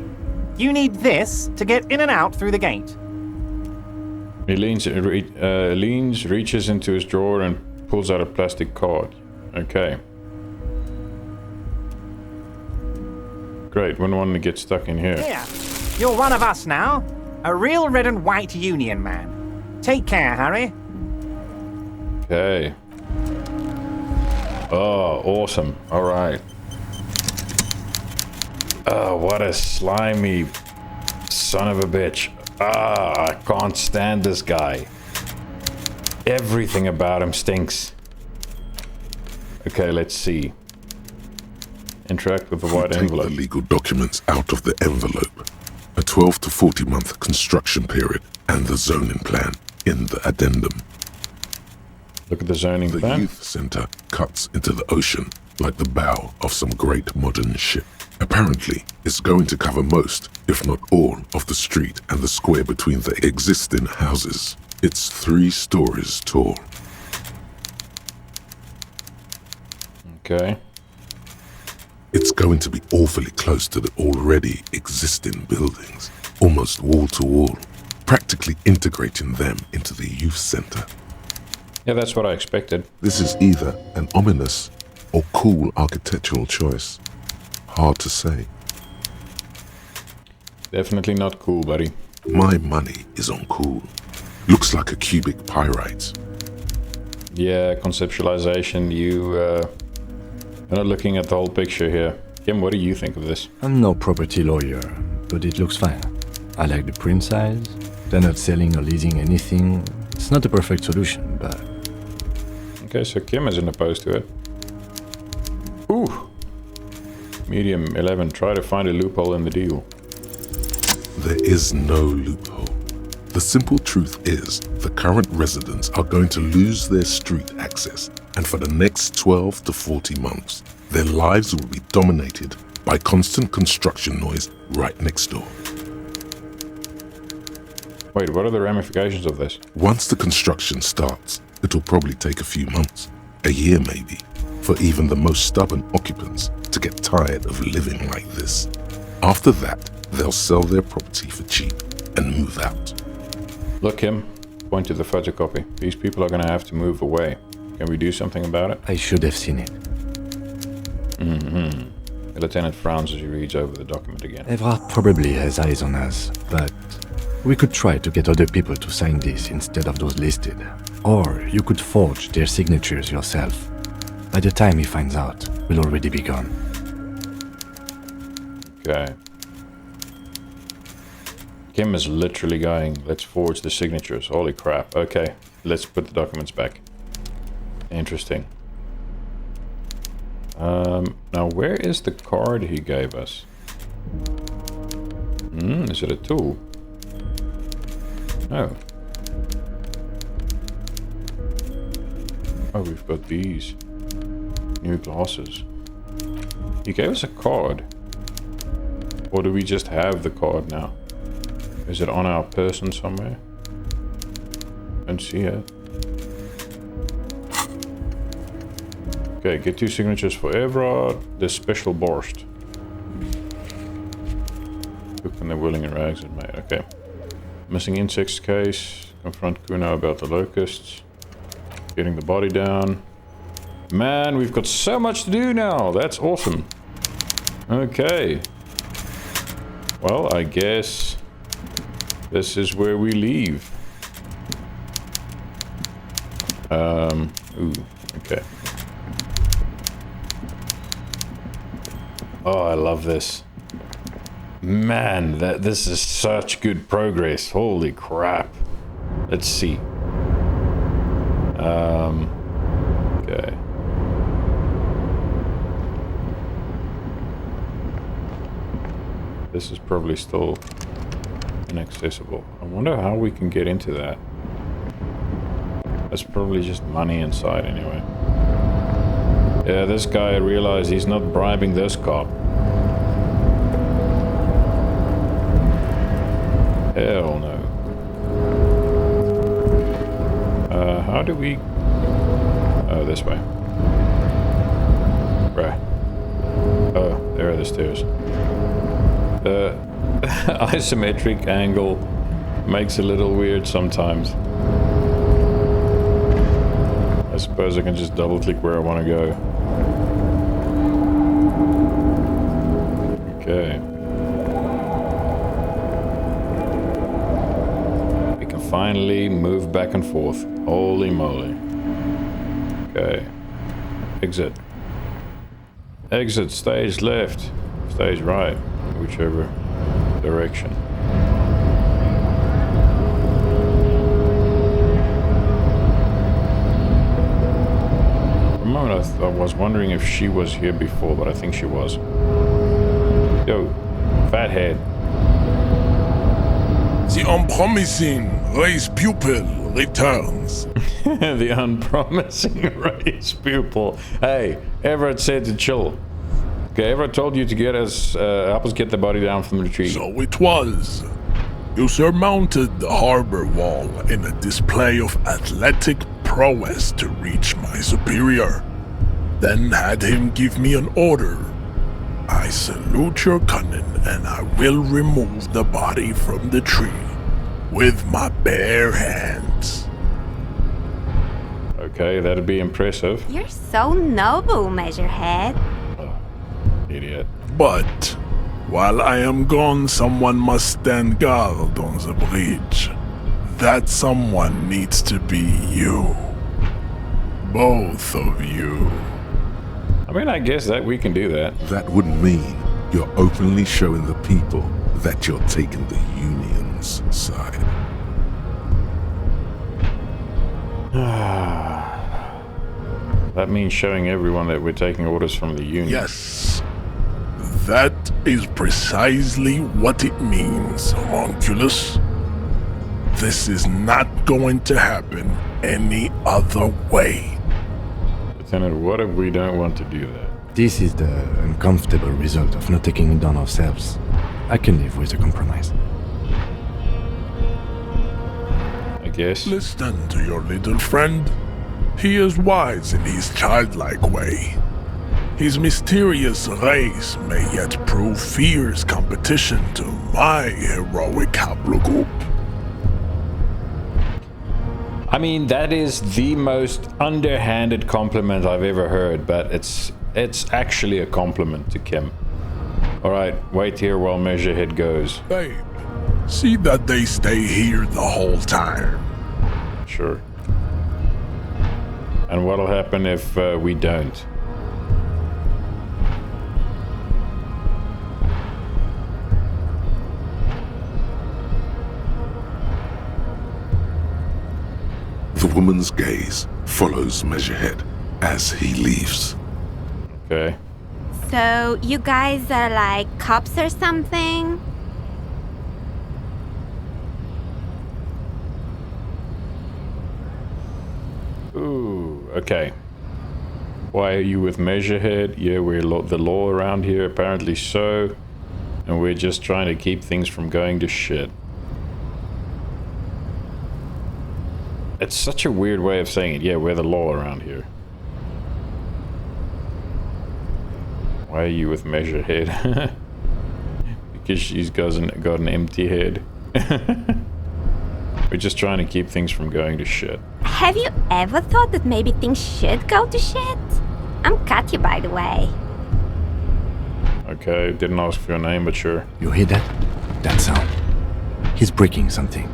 You need this to get in and out through the gate. He leans, reaches into his drawer and pulls out a plastic card. Okay. Great, wouldn't want to get stuck in here. Here, you're one of us now. A real red and white Union man. Take care, Harry. Okay. Oh, awesome. Alright. Oh, what a slimy son of a bitch. I can't stand this guy. Everything about him stinks. Okay, let's see. Interact with the white Take envelope. the legal documents out of the envelope. A 12 to 40 month construction period and the zoning plan in the addendum. Look at the zoning The plan. youth center cuts into the ocean like the bow of some great modern ship. Apparently, it's going to cover most, if not all, of the street and the square between the existing houses. It's 3 stories tall. Okay. It's going to be awfully close to the already existing buildings, almost wall to wall, practically integrating them into the youth center. Yeah, that's what I expected. This is either an ominous or cool architectural choice. Hard to say. Definitely not cool, buddy. My money is on cool. Looks like a cubic pyrite. Yeah, conceptualization, you're not looking at the whole picture here. Kim, what do you think of this? I'm no property lawyer, but it looks fine. I like the print size. They're not selling or leasing anything. It's not a perfect solution, but... Okay, so Kim isn't opposed to it. Ooh! Medium 11, try to find a loophole in the deal. There is no loophole. The simple truth is the current residents are going to lose their street access, and for the next 12 to 40 months, their lives will be dominated by constant construction noise right next door. Wait, what are the ramifications of this? Once the construction starts, it'll probably take a few months, a year maybe, for even the most stubborn occupants to get tired of living like this. After that, they'll sell their property for cheap and move out. Look, Kim, point to the photocopy. These people are gonna have to move away. Can we do something about it? I should have seen it. The lieutenant frowns as he reads over the document again. Evrard probably has eyes on us, but we could try to get other people to sign this instead of those listed. Or you could forge their signatures yourself. By the time he finds out, we'll already be gone. Okay. Kim is literally going, let's forge the signatures. Holy crap. Okay, let's put the documents back. Interesting. Now where is the card he gave us? Is it a tool? No. Oh, we've got these. New glasses. He gave us a card. Or do we just have the card now? Is it on our person somewhere? Don't see it. Okay, get 2 signatures for Everard. The special burst. Cook and the willing and rags and made. Okay. Missing insects case. Confront Kuno about the locusts. Getting the body down. Man, we've got so much to do now. That's awesome. Okay. Well, I guess this is where we leave. Ooh, okay. Oh, I love this. Man, this is such good progress. Holy crap. Let's see. Okay. This is probably still inaccessible. I wonder how we can get into that. That's probably just money inside anyway. Yeah, this guy, I realized he's not bribing this cop. Hell no. How do we... Oh, this way. Right. Oh, there are the stairs. The isometric angle makes it a little weird sometimes. I suppose I can just double click where I want to go. Okay. We can finally move back and forth. Holy moly. Okay. Exit. Exit, stage left, stage right, whichever direction. For a moment I was wondering if she was here before, but I think she was. Yo, fathead. The unpromising race pupil returns. The unpromising race pupil. Hey, Everett said to chill. Okay, Everett told you to get us, help us get the body down from the tree. So it was. You surmounted the harbor wall in a display of athletic prowess to reach my superior. Then had him give me an order. I salute your cunning, and I will remove the body from the tree with my bare hands. Okay, that'd be impressive. You're so noble, Measurehead. Idiot. But while I am gone, someone must stand guard on the bridge. That someone needs to be you. Both of you. I mean, I guess that we can do that. That would mean you're openly showing the people that you're taking the Union's side. That means showing everyone that we're taking orders from the Union. Yes. That is precisely what it means, homunculus. This is not going to happen any other way. Lieutenant, what if we don't want to do that? This is the uncomfortable result of not taking it down ourselves. I can live with a compromise. I guess. Listen to your little friend. He is wise in his childlike way. His mysterious race may yet prove fierce competition to my heroic haplogroup. I mean, that is the most underhanded compliment I've ever heard, but it's actually a compliment to Kim. Alright, wait here while Measurehead goes. Babe, see that they stay here the whole time. Sure. And what'll happen if we don't? The woman's gaze follows Measurehead as he leaves. Okay. So, you guys are like cops or something? Ooh, Okay. Why are you with Measurehead? Yeah, we're the law around here, apparently so. And we're just trying to keep things from going to shit. It's such a weird way of saying it. Yeah, we're the law around here. Why are you with Measurehead? Because she's got an empty head. We're just trying to keep things from going to shit. Have you ever thought that maybe things should go to shit? I'm Katya, by the way. Okay, didn't ask for your name, but sure. You hear that? That sound. He's breaking something.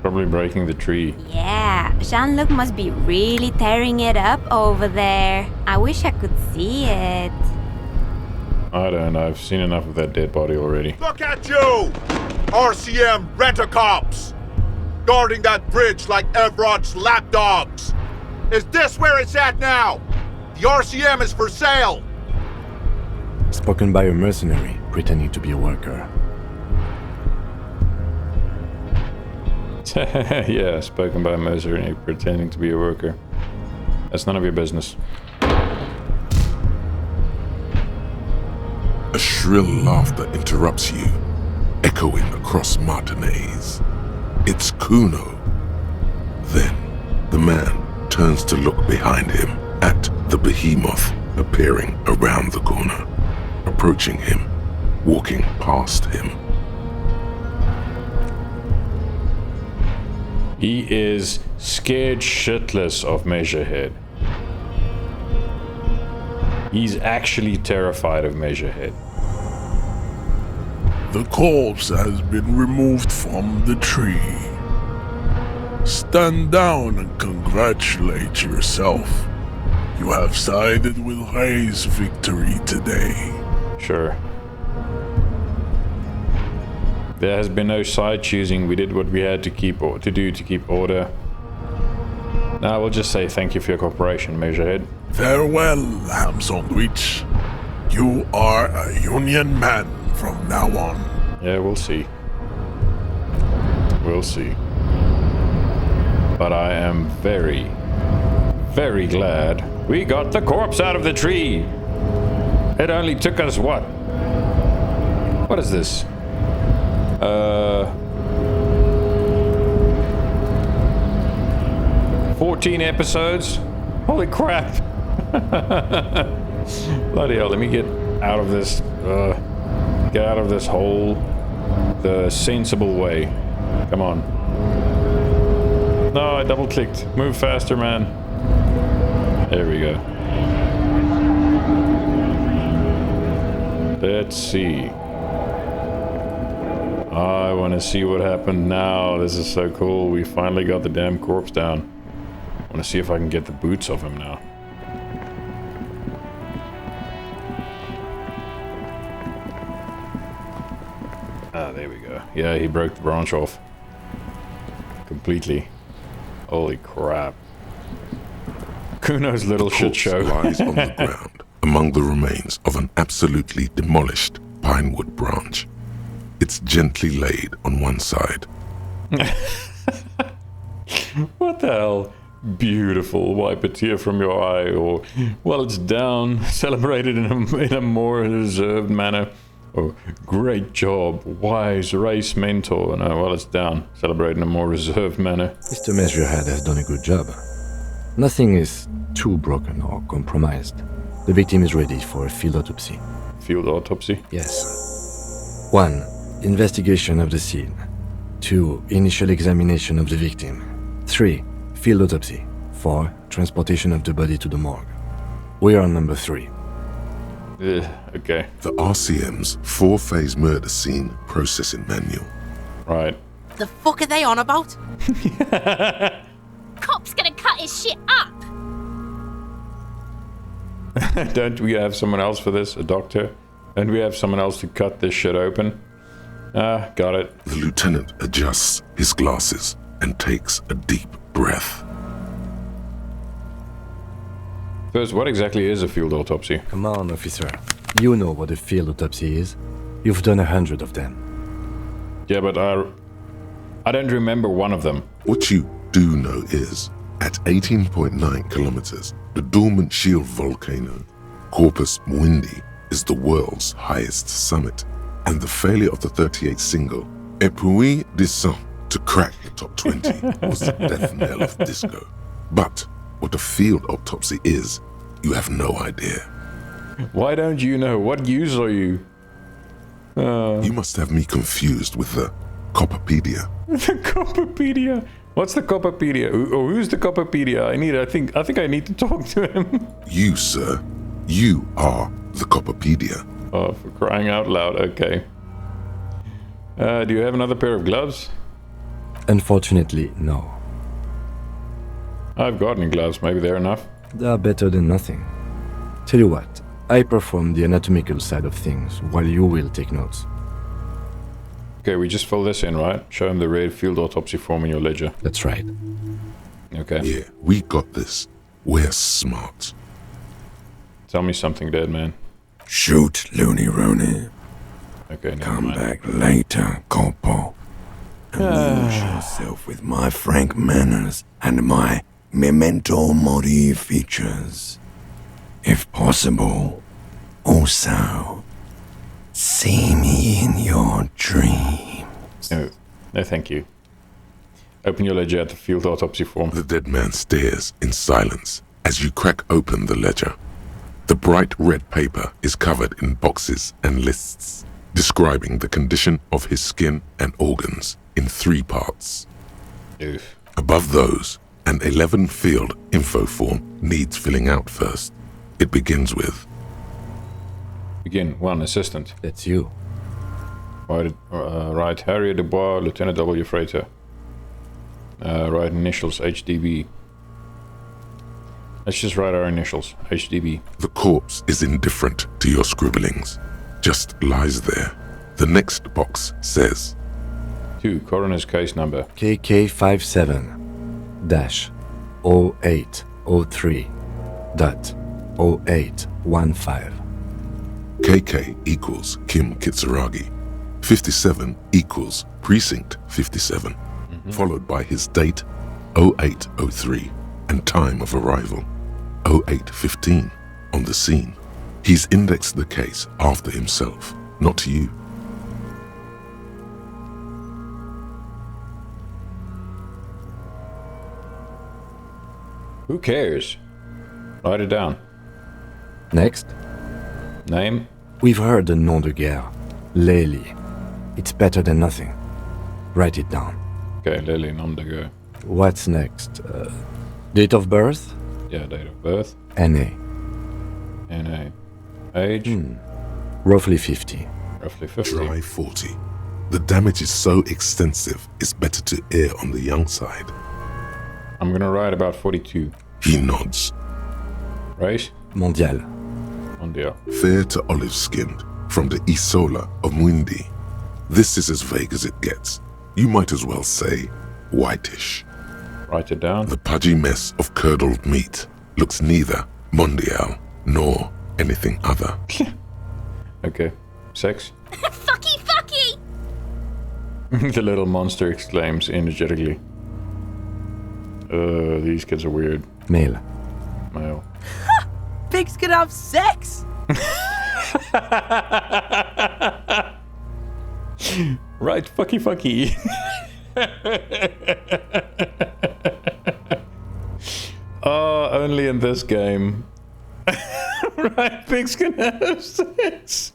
Probably breaking the tree. Yeah, Jean-Luc must be really tearing it up over there. I wish I could see it. I don't know, I've seen enough of that dead body already. Look at you! RCM rent-a-cops! Guarding that bridge like Everott's lapdogs! Is this where it's at now? The RCM is for sale! Spoken by a mercenary pretending to be a worker. Yeah, spoken by a mercenary pretending to be a worker. That's none of your business. A shrill laughter interrupts you, echoing across Martinez. It's Kuno. Then, the man turns to look behind him at the behemoth appearing around the corner, approaching him, walking past him. He is scared shitless of Measurehead. He's actually terrified of Measurehead. The corpse has been removed from the tree. Stand down and congratulate yourself. You have sided with Ray's victory today. Sure. There has been no side choosing. We did what we had to keep order. Now we'll just say thank you for your cooperation, Measurehead. Farewell, ham sandwich. You are a Union man from now on. Yeah, we'll see. We'll see. But I am very, very glad we got the corpse out of the tree. It only took us what? What is this? 14 episodes? Holy crap. Bloody hell, let me get out of this hole the sensible way. Come on. No, I double clicked. Move faster, man. There we go. Let's see. I want to see what happened now. This is so cool. We finally got the damn corpse down. I want to see if I can get the boots off him now. Ah, there we go. Yeah, he broke the branch off. Completely. Holy crap. Kuno's little shit show. Lies on the ground among the remains of an absolutely demolished pinewood branch. It's gently laid on one side. What the hell? Beautiful. Wipe a tear from your eye, or well, it's down. Celebrated in a more reserved manner. Oh, great job. Wise race mentor. No, well, it's down. Celebrated in a more reserved manner. Mr. Measurehead has done a good job. Nothing is too broken or compromised. The victim is ready for a field autopsy. Field autopsy? Yes. 1. Investigation of the scene. 2. Initial examination of the victim. 3. Field autopsy. 4. Transportation of the body to the morgue. We are on number 3. Okay. The RCM's 4-phase murder scene processing manual. Right. The fuck are they on about? Cop's gonna cut his shit up! Don't we have someone else for this? A doctor? Don't we have someone else to cut this shit open? Ah, got it. The lieutenant adjusts his glasses and takes a deep breath. First, what exactly is a field autopsy? Come on, officer. You know what a field autopsy is. You've done 100 of them. Yeah, but I don't remember one of them. What you do know is At 18.9 kilometers, the dormant shield volcano, Corpus Mundi, is the world's highest summit, and the failure of the 38 single, Ep14, to crack the top 20 was the death knell of disco. But what a field autopsy is, you have no idea. Why don't you know? What use are you? You must have me confused with the Copperpedia. The Copperpedia. What's the Copperpedia? Who's the Copperpedia? I think I need to talk to him. You, sir, you are the Copperpedia. Oh, for crying out loud. Okay. Do you have another pair of gloves? Unfortunately, no. I've gardening gloves. Maybe they're enough. They are better than nothing. Tell you what, I perform the anatomical side of things, while you will take notes. Okay, we just fill this in, right? Show him the red field autopsy form in your ledger. That's right. Okay. Yeah, we got this. We're smart. Tell me something, dead man. Shoot, Looney Rooney. Okay, never Come mind. back later, Corpo. Amuse yourself with my frank manners and my memento mori features. If possible, also, see me in your dreams. No, thank you. Open your ledger at the field autopsy form. The dead man stares in silence as you crack open the ledger. The bright red paper is covered in boxes and lists, describing the condition of his skin and organs in 3 parts. Oof. Above those, an 11-field info form needs filling out first. It begins with Begin. 1. Assistant. That's you. Right. Harry Dubois, Lieutenant W. Freighter. Right initials, HDB. Let's just write our initials, HDB. the corpse is indifferent to your scribblings, just lies there. The next box says 2. Coroner's case number. KK57-0803.0815. KK equals Kim Kitsuragi. 57 equals Precinct 57, followed by his date 0803 and time of arrival 0815 on the scene. He's indexed the case after himself, not you. Who cares? Write it down. Next, Name? we've heard the nom de guerre. Lely. It's better than nothing. Write it down. Okay, Lily, nom de guerre. What's next? Date of birth? Yeah, date of birth. NA. NA. Age? Roughly 50. Roughly 50. Try 40. The damage is so extensive, it's better to err on the young side. I'm gonna write about 42. He nods. Race? Mondial. Mondial. Fair to olive-skinned, from the Isola of Mundi. This is as vague as it gets. You might as well say whitish. Write it down. The pudgy mess of curdled meat looks neither mondial nor anything other. Okay. Sex? Fucky, fucky! The little monster exclaims energetically. These kids are weird. Male. Male. Pigs can have sex! Right, fucky fucky. Oh, only in this game. Right, pigs can have sex.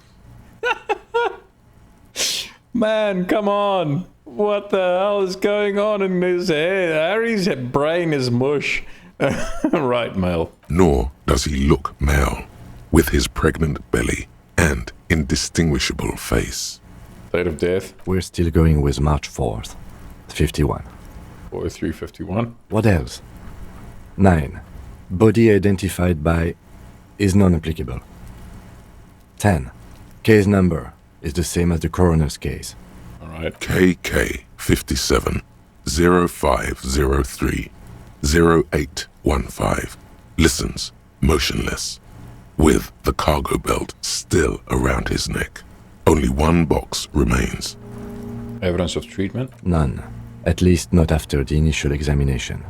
Man, come on. What the hell is going on in his head? Harry's brain is mush. Right, male. Nor does he look male, with his pregnant belly and indistinguishable face. Date of death, We're still going with March 4th. 51. 4351. What else? 9. Body identified by is non-applicable. 10. Case number is the same as the coroner's case. Alright. KK 57 0503 0815 listens motionless, with the cargo belt still around his neck. Only one box remains. Evidence of treatment. None. At least not after the initial examination.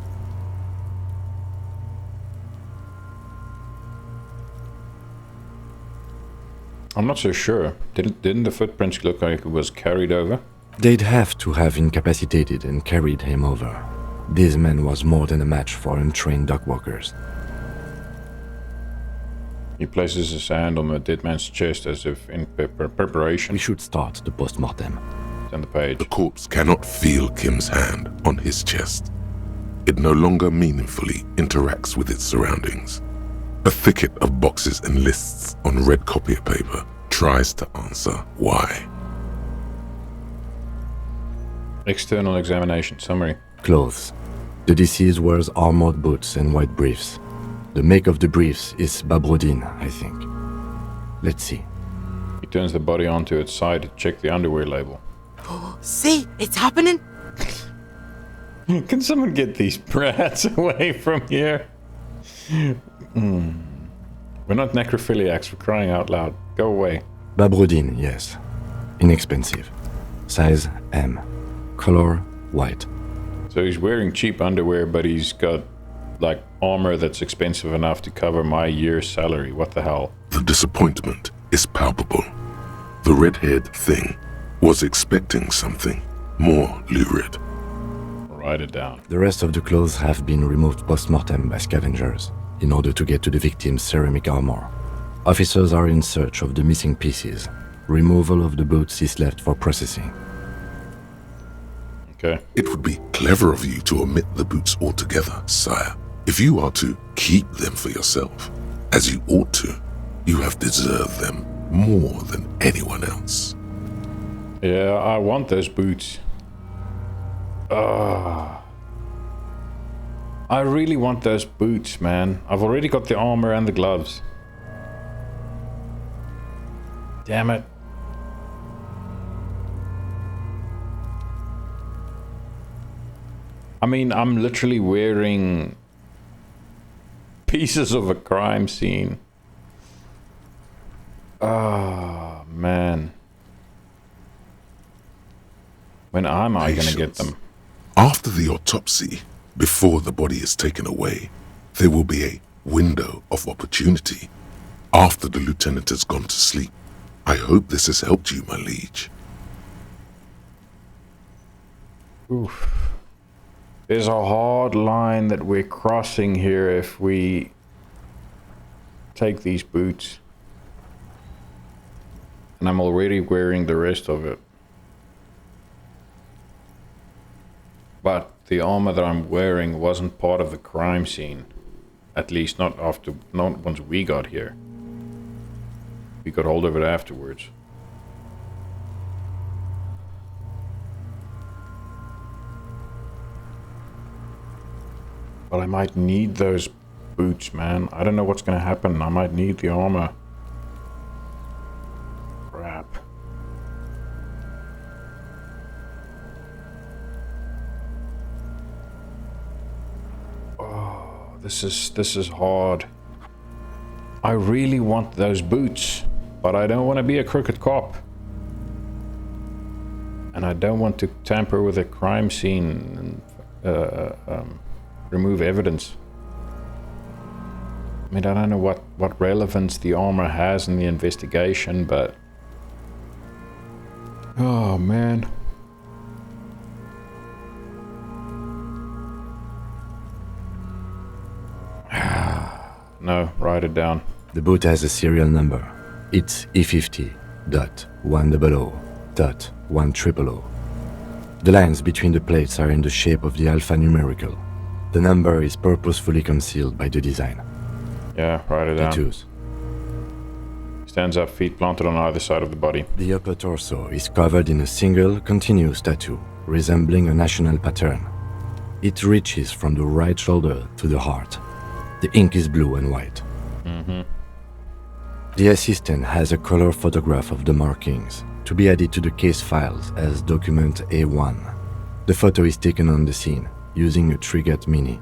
I'm not so sure. Didn't the footprints look like it was carried over? They'd have to have incapacitated and carried him over. This man was more than a match for untrained dogwalkers. He places his hand on the dead man's chest as if in preparation. We should start the post-mortem. Turn the page. The corpse cannot feel Kim's hand on his chest. It no longer meaningfully interacts with its surroundings. A thicket of boxes and lists on red copier paper tries to answer why. External examination summary. Clothes. The deceased wears armored boots and white briefs. The make of the briefs is Babrodin, I think. Let's see. He turns the body onto its side to check the underwear label. See, it's happening. Can someone get these brats away from here? We're not necrophiliacs, for crying out loud. Go away. Babrodin, yes. Inexpensive. Size M. Color white. So he's wearing cheap underwear, but he's got, like, armor that's expensive enough to cover my year's salary. What the hell? The disappointment is palpable. The red-haired thing was expecting something more lurid. Write it down. The rest of the clothes have been removed post-mortem by scavengers in order to get to the victim's ceramic armor. Officers are in search of the missing pieces. Removal of the boots is left for processing. Okay. It would be clever of you to omit the boots altogether, sire. If you are to keep them for yourself, as you ought to, you have deserved them more than anyone else. Yeah, I want those boots. I really want those boots, man. I've already got the armor and the gloves. Damn it. I mean, I'm literally wearing pieces of a crime scene. Ah, man. When am I gonna get them? After the autopsy, before the body is taken away, there will be a window of opportunity. After the lieutenant has gone to sleep. I hope this has helped you, my liege. Oof. There's a hard line that we're crossing here if we take these boots. And I'm already wearing the rest of it. But the armor that I'm wearing wasn't part of the crime scene. At least not once we got here. We got hold of it afterwards. But I might need those boots, man. I don't know what's gonna happen. I might need the armor. Crap. Oh, this is hard. I really want those boots, but I don't want to be a crooked cop. And I don't want to tamper with a crime scene and remove evidence. I mean, I don't know what relevance the armor has in the investigation, but... Oh, man. No, write it down. The boot has a serial number. It's E50.100.100. The lines between the plates are in the shape of the alphanumerical. The number is purposefully concealed by the design. Yeah, write it down. Tattoos. Stands up, feet planted on either side of the body. The upper torso is covered in a single, continuous tattoo, resembling a national pattern. It reaches from the right shoulder to the heart. The ink is blue and white. The assistant has a color photograph of the markings, to be added to the case files as document A1. The photo is taken on the scene, using a Trigat Mini.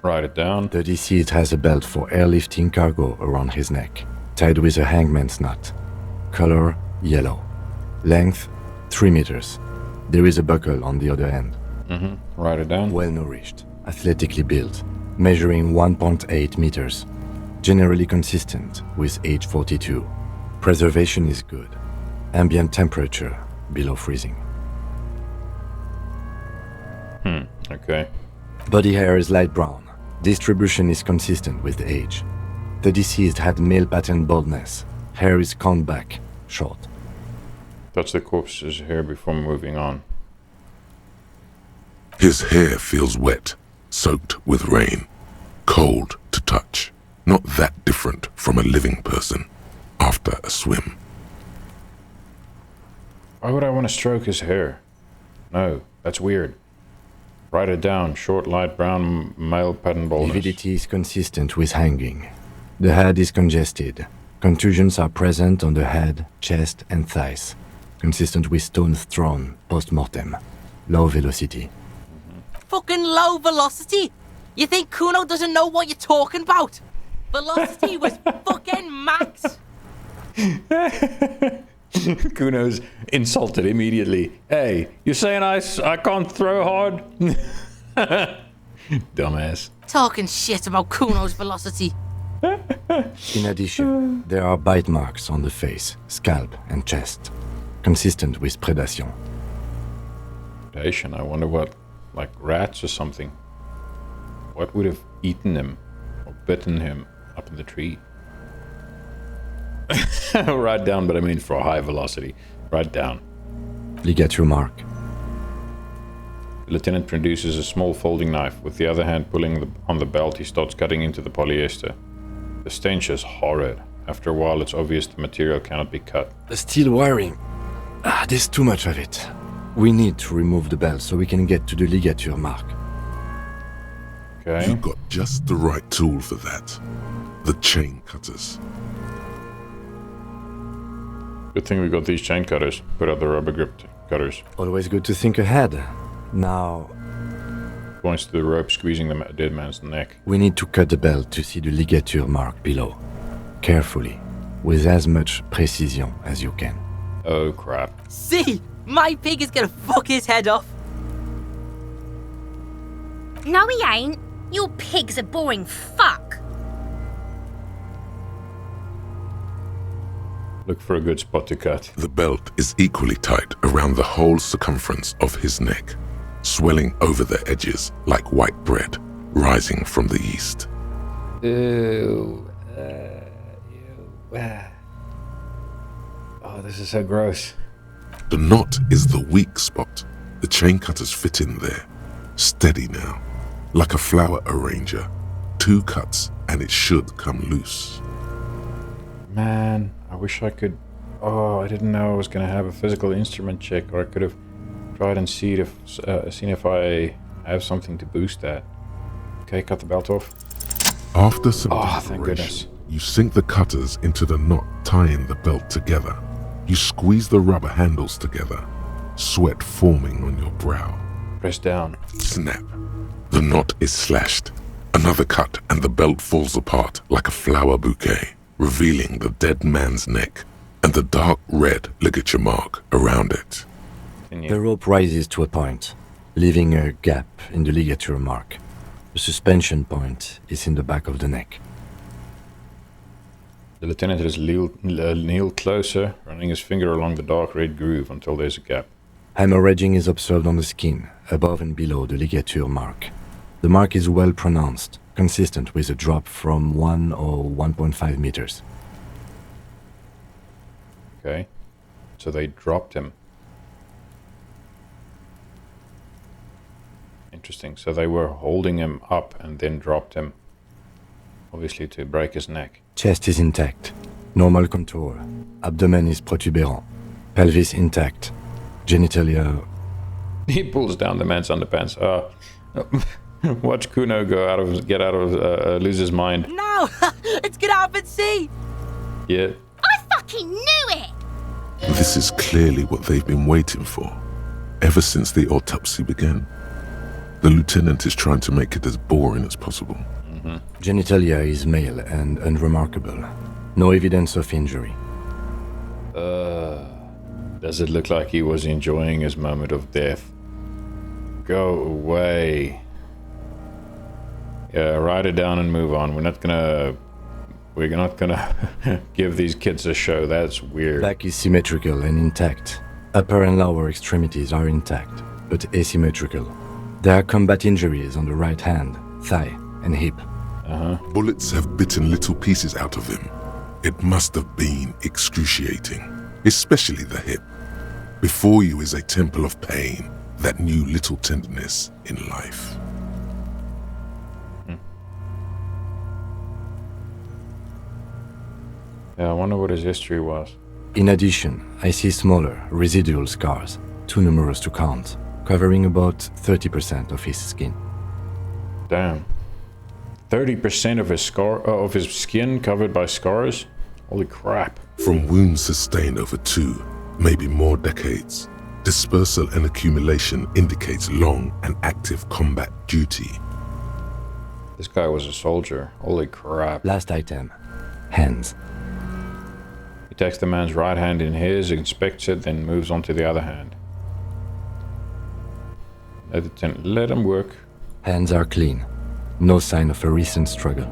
Write it down. The deceased has a belt for airlifting cargo around his neck, tied with a hangman's knot. Color yellow. Length 3 meters. There is a buckle on the other end. Write it down. Well nourished, athletically built, measuring 1.8 meters. Generally consistent with age 42. Preservation is good. Ambient temperature below freezing. Okay. Body hair is light brown. Distribution is consistent with age. The deceased had male pattern baldness. Hair is combed back, short. Touch the corpse's hair before moving on. His hair feels wet, soaked with rain, cold to touch. Not that different from a living person after a swim. Why would I want to stroke his hair? No, that's weird. Write it down. Short, light brown, male pattern baldness. Lividity is consistent with hanging. The head is congested. Contusions are present on the head, chest, and thighs. Consistent with stones thrown post-mortem. Low velocity. Fucking low velocity? You think Kuno doesn't know what you're talking about? Velocity was fucking max. Kuno's insulted immediately. Hey, you saying I can't throw hard? Dumbass. Talking shit about Kuno's velocity. In addition, there are bite marks on the face, scalp, and chest. Consistent with predation. Predation, I wonder what, like rats or something. What would have eaten him or bitten him up in the tree? Write down, but I mean for a high velocity. Write down. Ligature mark. The lieutenant produces a small folding knife. With the other hand pulling on the belt, he starts cutting into the polyester. The stench is horrid. After a while, it's obvious the material cannot be cut. The steel wiring. There's too much of it. We need to remove the belt so we can get to the ligature mark. Okay. You got just the right tool for that. The chain cutters. Good thing we got these chain cutters. Put out the rubber grip cutters. Always good to think ahead. Now, Points to the rope squeezing the dead man's neck. we need to cut the belt to see the ligature mark below. Carefully, with as much precision as you can. Oh crap. See? My pig is gonna fuck his head off. No, he ain't. Your pig's a boring fuck. Look for a good spot to cut. The belt is equally tight around the whole circumference of his neck, swelling over the edges like white bread rising from the east. Ew. Oh, this is so gross. The knot is the weak spot. The chain cutters fit in there. Steady now. Like a flower arranger. 2 cuts and it should come loose. Man, I wish I could... Oh, I didn't know I was going to have a physical instrument check, or I could have tried and seen if I have something to boost that. Okay, cut the belt off. After some thank goodness. deliberation, you sink the cutters into the knot tying the belt together. You squeeze the rubber handles together, sweat forming on your brow. Press down. Snap. The knot is slashed. Another cut and the belt falls apart like a flower bouquet, revealing the dead man's neck and the dark red ligature mark around it. The rope rises to a point, leaving a gap in the ligature mark. The suspension point is in the back of the neck. The lieutenant has kneeled closer, running his finger along the dark red groove until there's a gap. Hemorrhaging is observed on the skin, above and below the ligature mark. The mark is well pronounced, consistent with a drop from 1 or 1.5 meters. Okay. So they dropped him. Interesting. So they were holding him up and then dropped him. Obviously to break his neck. Chest is intact. Normal contour. Abdomen is protuberant. Pelvis intact. Genitalia... He pulls down the man's underpants. Watch Kuno get out of lose his mind. No! Let's get out and see! Yeah. I fucking knew it! This is clearly what they've been waiting for, ever since the autopsy began. The lieutenant is trying to make it as boring as possible. Genitalia is male and unremarkable. No evidence of injury. Does it look like he was enjoying his moment of death? Go away. Yeah, write it down and move on. We're we're not gonna give these kids a show. That's weird. Back is symmetrical and intact. Upper and lower extremities are intact, but asymmetrical. There are combat injuries on the right hand, thigh, and hip. Bullets have bitten little pieces out of him. It must have been excruciating, especially the hip. Before you is a temple of pain that knew little tenderness in life. Yeah, I wonder what his history was. In addition, I see smaller, residual scars, too numerous to count, covering about 30% of his skin. Damn. 30% of his skin covered by scars? Holy crap. From wounds sustained over 2, maybe more decades, dispersal and accumulation indicates long and active combat duty. This guy was a soldier. Holy crap. Last item. Hands. He takes the man's right hand in his, inspects it, then moves on to the other hand. Let him work. Hands are clean. No sign of a recent struggle.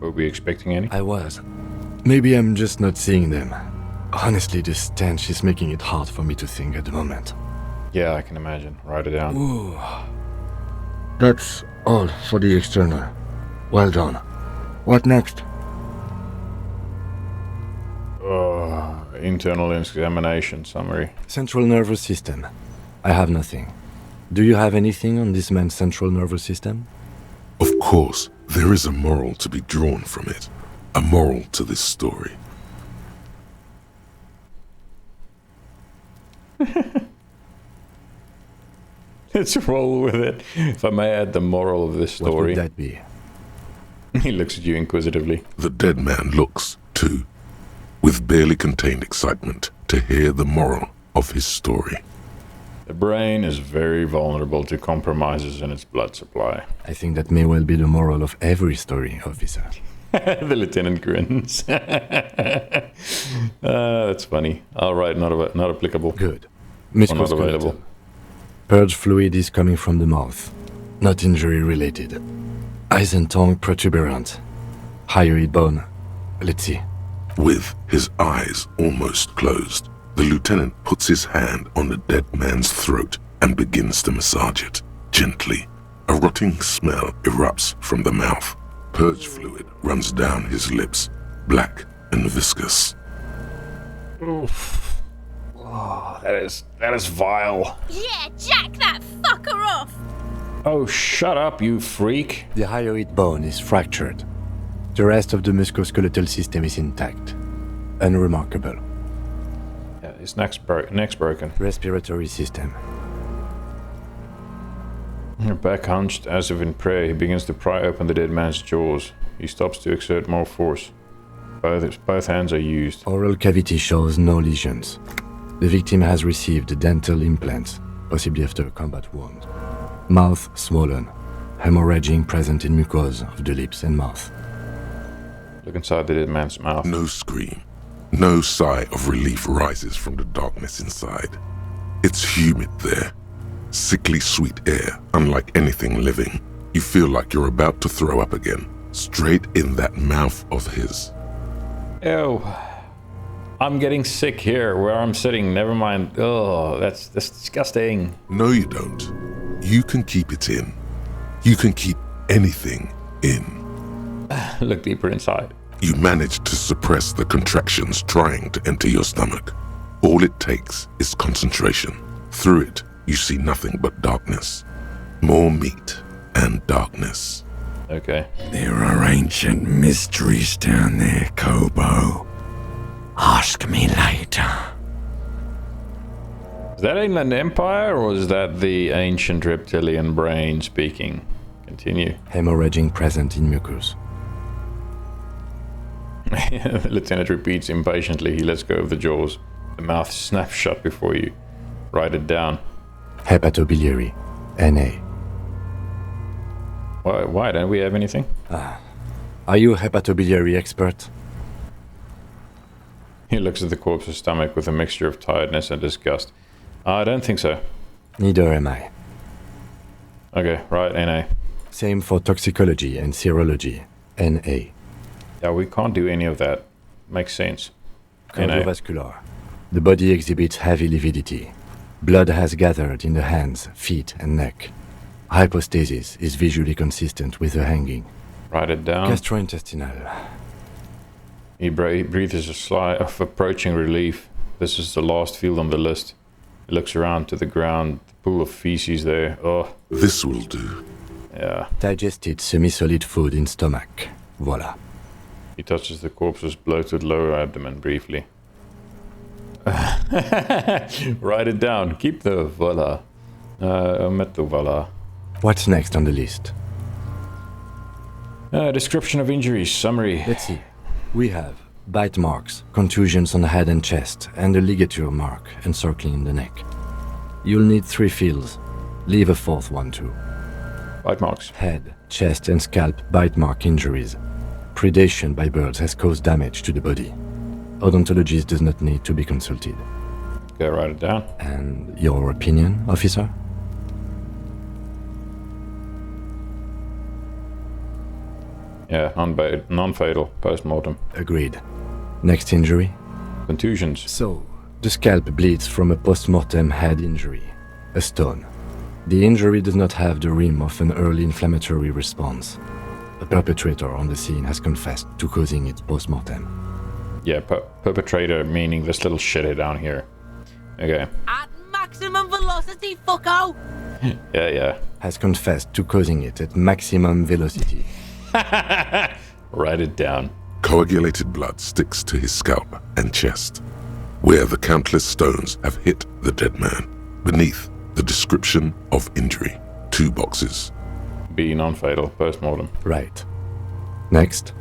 Were we expecting any? I was. Maybe I'm just not seeing them. Honestly, this stench is making it hard for me to think at the moment. Yeah, I can imagine. Write it down. Ooh. That's all for the external. Well done. What next? Internal examination summary. Central nervous system. I have nothing. Do you have anything on this man's central nervous system? Of course, there is a moral to be drawn from it. A moral to this story. Let's roll with it. If I may add the moral of this story. What would that be? He looks at you inquisitively. The dead man looks, too, with barely contained excitement to hear the moral of his story. The brain is very vulnerable to compromises in its blood supply. I think that may well be the moral of every story, officer. The lieutenant grins. That's funny. All right, not applicable. Good. Or not available. Purge fluid is coming from the mouth. Not injury related. Eyes and tongue protuberant. Hyoid bone. Let's see. With his eyes almost closed, the lieutenant puts his hand on the dead man's throat and begins to massage it, gently. A rotting smell erupts from the mouth. Purge fluid runs down his lips, black and viscous. Oof. Oh, that is vile. Yeah, jack that fucker off! Oh, shut up, you freak. The hyoid bone is fractured. The rest of the musculoskeletal system is intact. Unremarkable. Yeah, his neck's broken. Respiratory system. Back hunched, as if in prayer, he begins to pry open the dead man's jaws. He stops to exert more force. Both hands are used. Oral cavity shows no lesions. The victim has received dental implants, possibly after a combat wound. Mouth swollen. Hemorrhaging present in mucosa of the lips and mouth. Look inside the dead man's mouth. No scream. No sigh of relief rises from the darkness inside. It's humid there. Sickly sweet air, unlike anything living. You feel like you're about to throw up again, straight in that mouth of his. Ew. I'm getting sick here where I'm sitting. Never mind. Oh, that's disgusting. No, you don't. You can keep it in. You can keep anything in. Look deeper inside. You manage to suppress the contractions trying to enter your stomach. All it takes is concentration. Through it, you see nothing but darkness. More meat and darkness. Okay. There are ancient mysteries down there, Kobo. Ask me later. Is that Inland Empire or is that the ancient reptilian brain speaking? Continue. Hemorrhaging present in mucus. The lieutenant repeats impatiently. He lets go of the jaws. The mouth snaps shut before you. Write it down. Hepatobiliary. NA. Why don't we have anything? Are you a hepatobiliary expert? He looks at the corpse's stomach with a mixture of tiredness and disgust. I don't think so. Neither am I. Okay, right, NA. Same for toxicology and serology. NA. Yeah, we can't do any of that. Makes sense. Cardiovascular. The body exhibits heavy lividity. Blood has gathered in the hands, feet, and neck. Hypostasis is visually consistent with the hanging. Write it down. Gastrointestinal. He breathes a sigh of approaching relief. This is the last field on the list. He looks around to the ground, the pool of feces there. Oh, This will do. yeah. Digested semi-solid food in stomach. Voila. He touches the corpse's bloated lower abdomen briefly. Write it down. Keep the voila. Omit the voila. What's next on the list? Description of injuries. Summary. Let's see. We have bite marks, contusions on the head and chest, and a ligature mark encircling the neck. You'll need 3 fields. Leave a 4th one too. Bite marks. Head, chest, and scalp bite mark injuries. Predation by birds has caused damage to the body. Odontologist does not need to be consulted. Okay, write it down. And your opinion, officer? Yeah, non-fatal. Post-mortem. Agreed. Next injury? Contusions. So, the scalp bleeds from a post-mortem head injury, a stone. The injury does not have the rim of an early inflammatory response. The perpetrator on the scene has confessed to causing it post-mortem. Yeah, perpetrator meaning this little shithead down here. Okay. At maximum velocity, fucko! Yeah. Has confessed to causing it at maximum velocity. Write it down. Coagulated blood sticks to his scalp and chest, where the countless stones have hit the dead man. Beneath, the description of injury. 2 boxes. B, non-fatal. Post-mortem. Right. Next?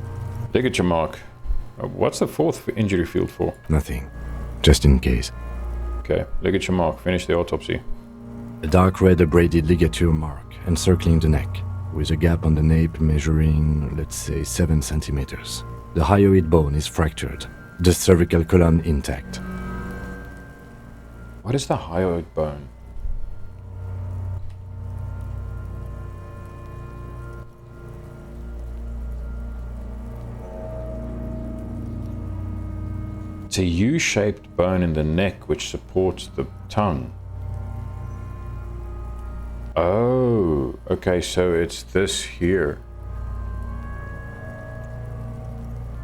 Ligature mark. What's the 4th injury field for? Nothing. Just in case. Okay, ligature mark. Finish the autopsy. A dark red abraded ligature mark encircling the neck, with a gap on the nape measuring, let's say, 7 centimeters. The hyoid bone is fractured. The cervical column intact. What is the hyoid bone? It's a U-shaped bone in the neck which supports the tongue. Oh, okay, so it's this here.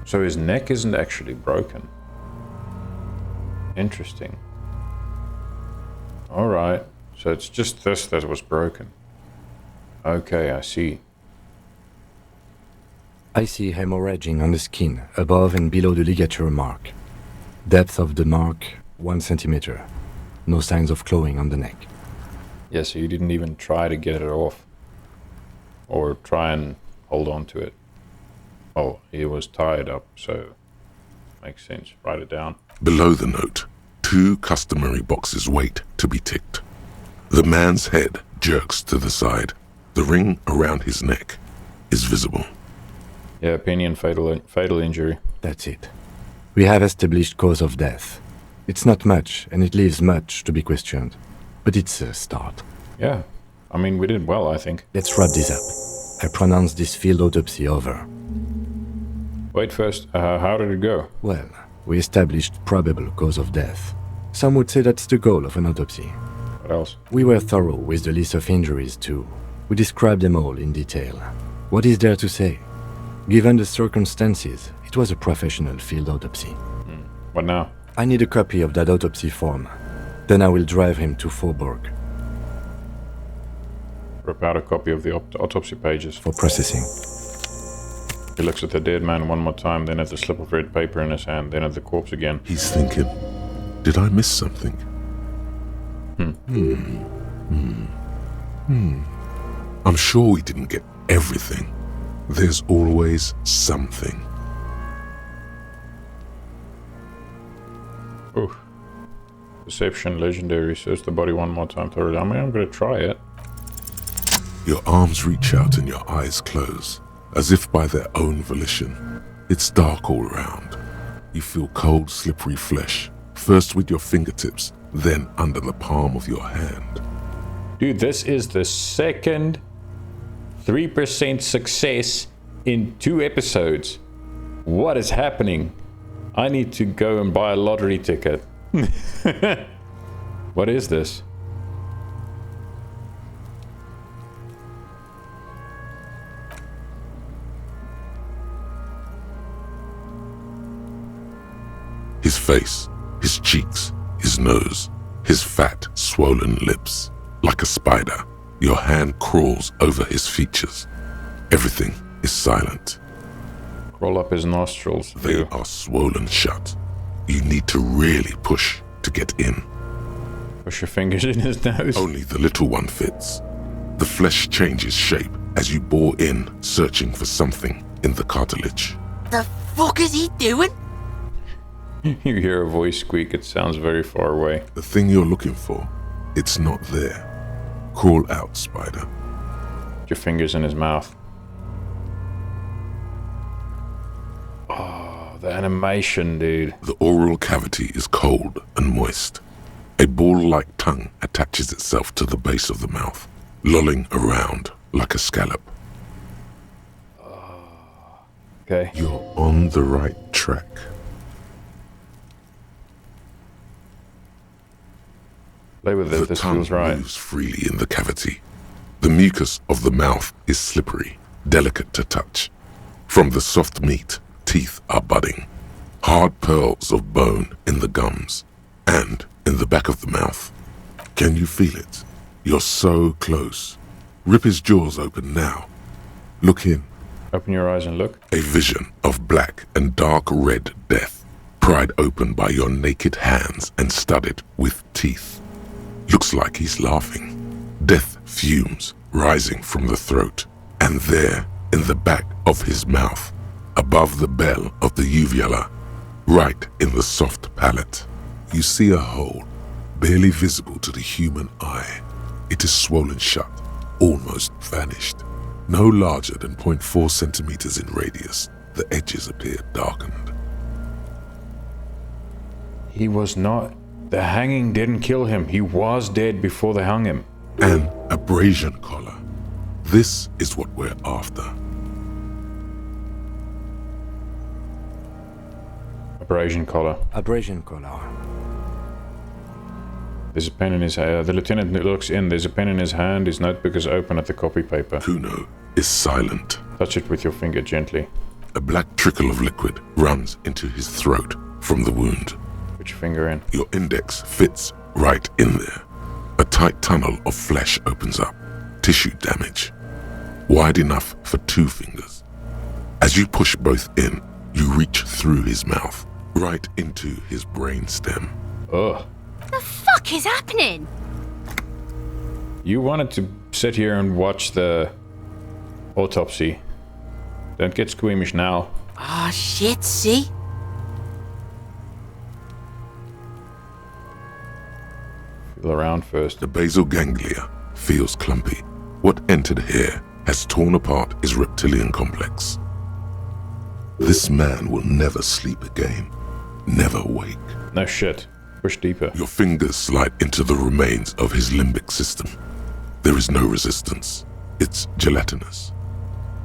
So his neck isn't actually broken. Interesting. Alright, so it's just this that was broken. Okay, I see. I see hemorrhaging on the skin, above and below the ligature mark. Depth of the mark, 1 centimeter. No signs of clawing on the neck. Yeah, so you didn't even try to get it off. Or try and hold on to it. Oh, he was tied up, so makes sense. Write it down. Below the note, 2 customary boxes wait to be ticked. The man's head jerks to the side. The ring around his neck is visible. Yeah, opinion, fatal injury. That's it. We have established cause of death. It's not much, and it leaves much to be questioned. But it's a start. Yeah, I mean, we did well, I think. Let's wrap this up. I pronounce this field autopsy over. Wait first, how did it go? Well, we established probable cause of death. Some would say that's the goal of an autopsy. What else? We were thorough with the list of injuries, too. We described them all in detail. What is there to say? Given the circumstances, it was a professional field autopsy. What now? I need a copy of that autopsy form. Then I will drive him to Faubourg Rip out a copy of the autopsy pages. for processing. He looks at the dead man one more time, then at the slip of red paper in his hand, then at the corpse again. He's thinking, did I miss something? I'm sure we didn't get everything. There's always something. Oof. Perception, legendary. Search the body one more time thoroughly. I mean, I'm gonna try it. Your arms reach out and your eyes close, as if by their own volition. It's dark all around. You feel cold, slippery flesh, first with your fingertips, then under the palm of your hand. Dude, this is the second 3% success in 2 episodes. What is happening? I need to go and buy a lottery ticket. What is this? His face, his cheeks, his nose, his fat, swollen lips. Like a spider, your hand crawls over his features. Everything is silent. Roll up his nostrils. They Ew. are swollen shut. You need to really push to get in. Push your fingers in his nose. Only the little one fits. The flesh changes shape as you bore in, searching for something in the cartilage. The fuck is he doing? You hear a voice squeak. It sounds very far away. The thing you're looking for, it's not there. Crawl out, spider. Put your fingers in his mouth. Oh, the animation, dude. The oral cavity is cold and moist. A ball-like tongue attaches itself to the base of the mouth, lolling around like a scallop. Okay. You're on the right track. Play with it. The This tongue feels right. moves freely in the cavity. The mucus of the mouth is slippery, delicate to touch. From the soft meat, teeth are budding. Hard pearls of bone in the gums and in the back of the mouth. Can you feel it? You're so close. Rip his jaws open now. Look in. Open your eyes and look. A vision of black and dark red death, pried open by your naked hands and studded with teeth. Looks like he's laughing. Death fumes rising from the throat, and there, in the back of his mouth, above the bell of the uvula, right in the soft palate, you see a hole, barely visible to the human eye. It is swollen shut, almost vanished. No larger than 0.4 centimeters in radius, the edges appear darkened. He was not... The hanging didn't kill him. He was dead before they hung him. An abrasion collar. This is what we're after. Abrasion collar. Abrasion collar. There's a pen in his hand. The lieutenant looks in. There's a pen in his hand. His notebook is open at the copy paper. Kuno is silent. Touch it with your finger gently. A black trickle of liquid runs into his throat from the wound. Put your finger in. Your index fits right in there. A tight tunnel of flesh opens up. Tissue damage. Wide enough for 2 fingers. As you push both in, you reach through his mouth, right into his brain stem. Ugh. The fuck is happening? You wanted to sit here and watch the autopsy. Don't get squeamish now. Ah, shit, see? Feel around first. The basal ganglia feels clumpy. What entered here has torn apart his reptilian complex. This man will never sleep again. Never wake. No shit. Push deeper. Your fingers slide into the remains of his limbic system. There is no resistance. It's gelatinous.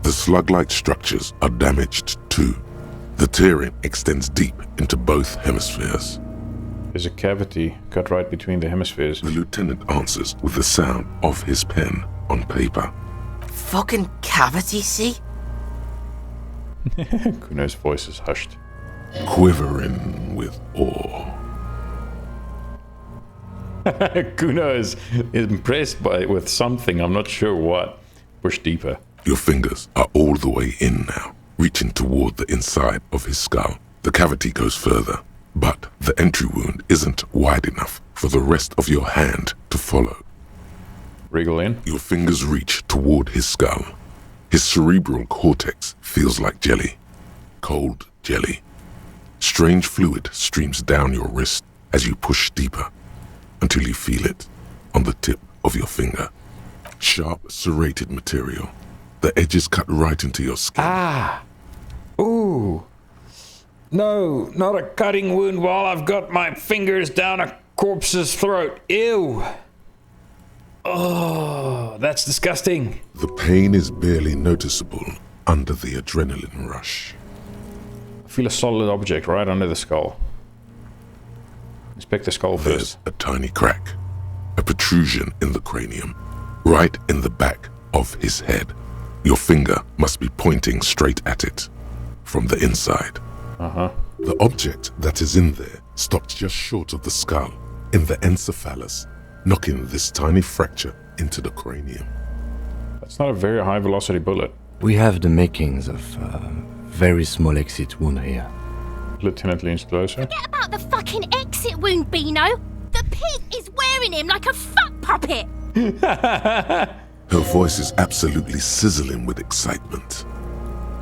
The slug-like structures are damaged too. The tearing extends deep into both hemispheres. There's a cavity cut right between the hemispheres. The lieutenant answers with the sound of his pen on paper. Fucking cavity, see? Kuno's voice is hushed. Quivering with awe. Kuno is impressed with something. I'm not sure what. Push deeper. Your fingers are all the way in now, reaching toward the inside of his skull. The cavity goes further, but the entry wound isn't wide enough for the rest of your hand to follow. Wriggle in. Your fingers reach toward his skull. His cerebral cortex feels like jelly. Cold jelly. Strange fluid streams down your wrist as you push deeper, until you feel it on the tip of your finger. Sharp, serrated material. The edges cut right into your skin. Ah! Ooh! No, not a cutting wound while I've got my fingers down a corpse's throat. Ew! Oh, that's disgusting. The pain is barely noticeable under the adrenaline rush. Feel a solid object right under the skull. Inspect the skull There's first. a tiny crack, a protrusion in the cranium, right in the back of his head. Your finger must be pointing straight at it from the inside. Uh-huh. The object that is in there stopped just short of the skull, in the encephalus, knocking this tiny fracture into the cranium. That's not a very high velocity bullet. We have the makings of a very small exit wound here. Lieutenant leans closer. Forget about the fucking exit wound, Beano. The pig is wearing him like a fuck puppet. Her voice is absolutely sizzling with excitement.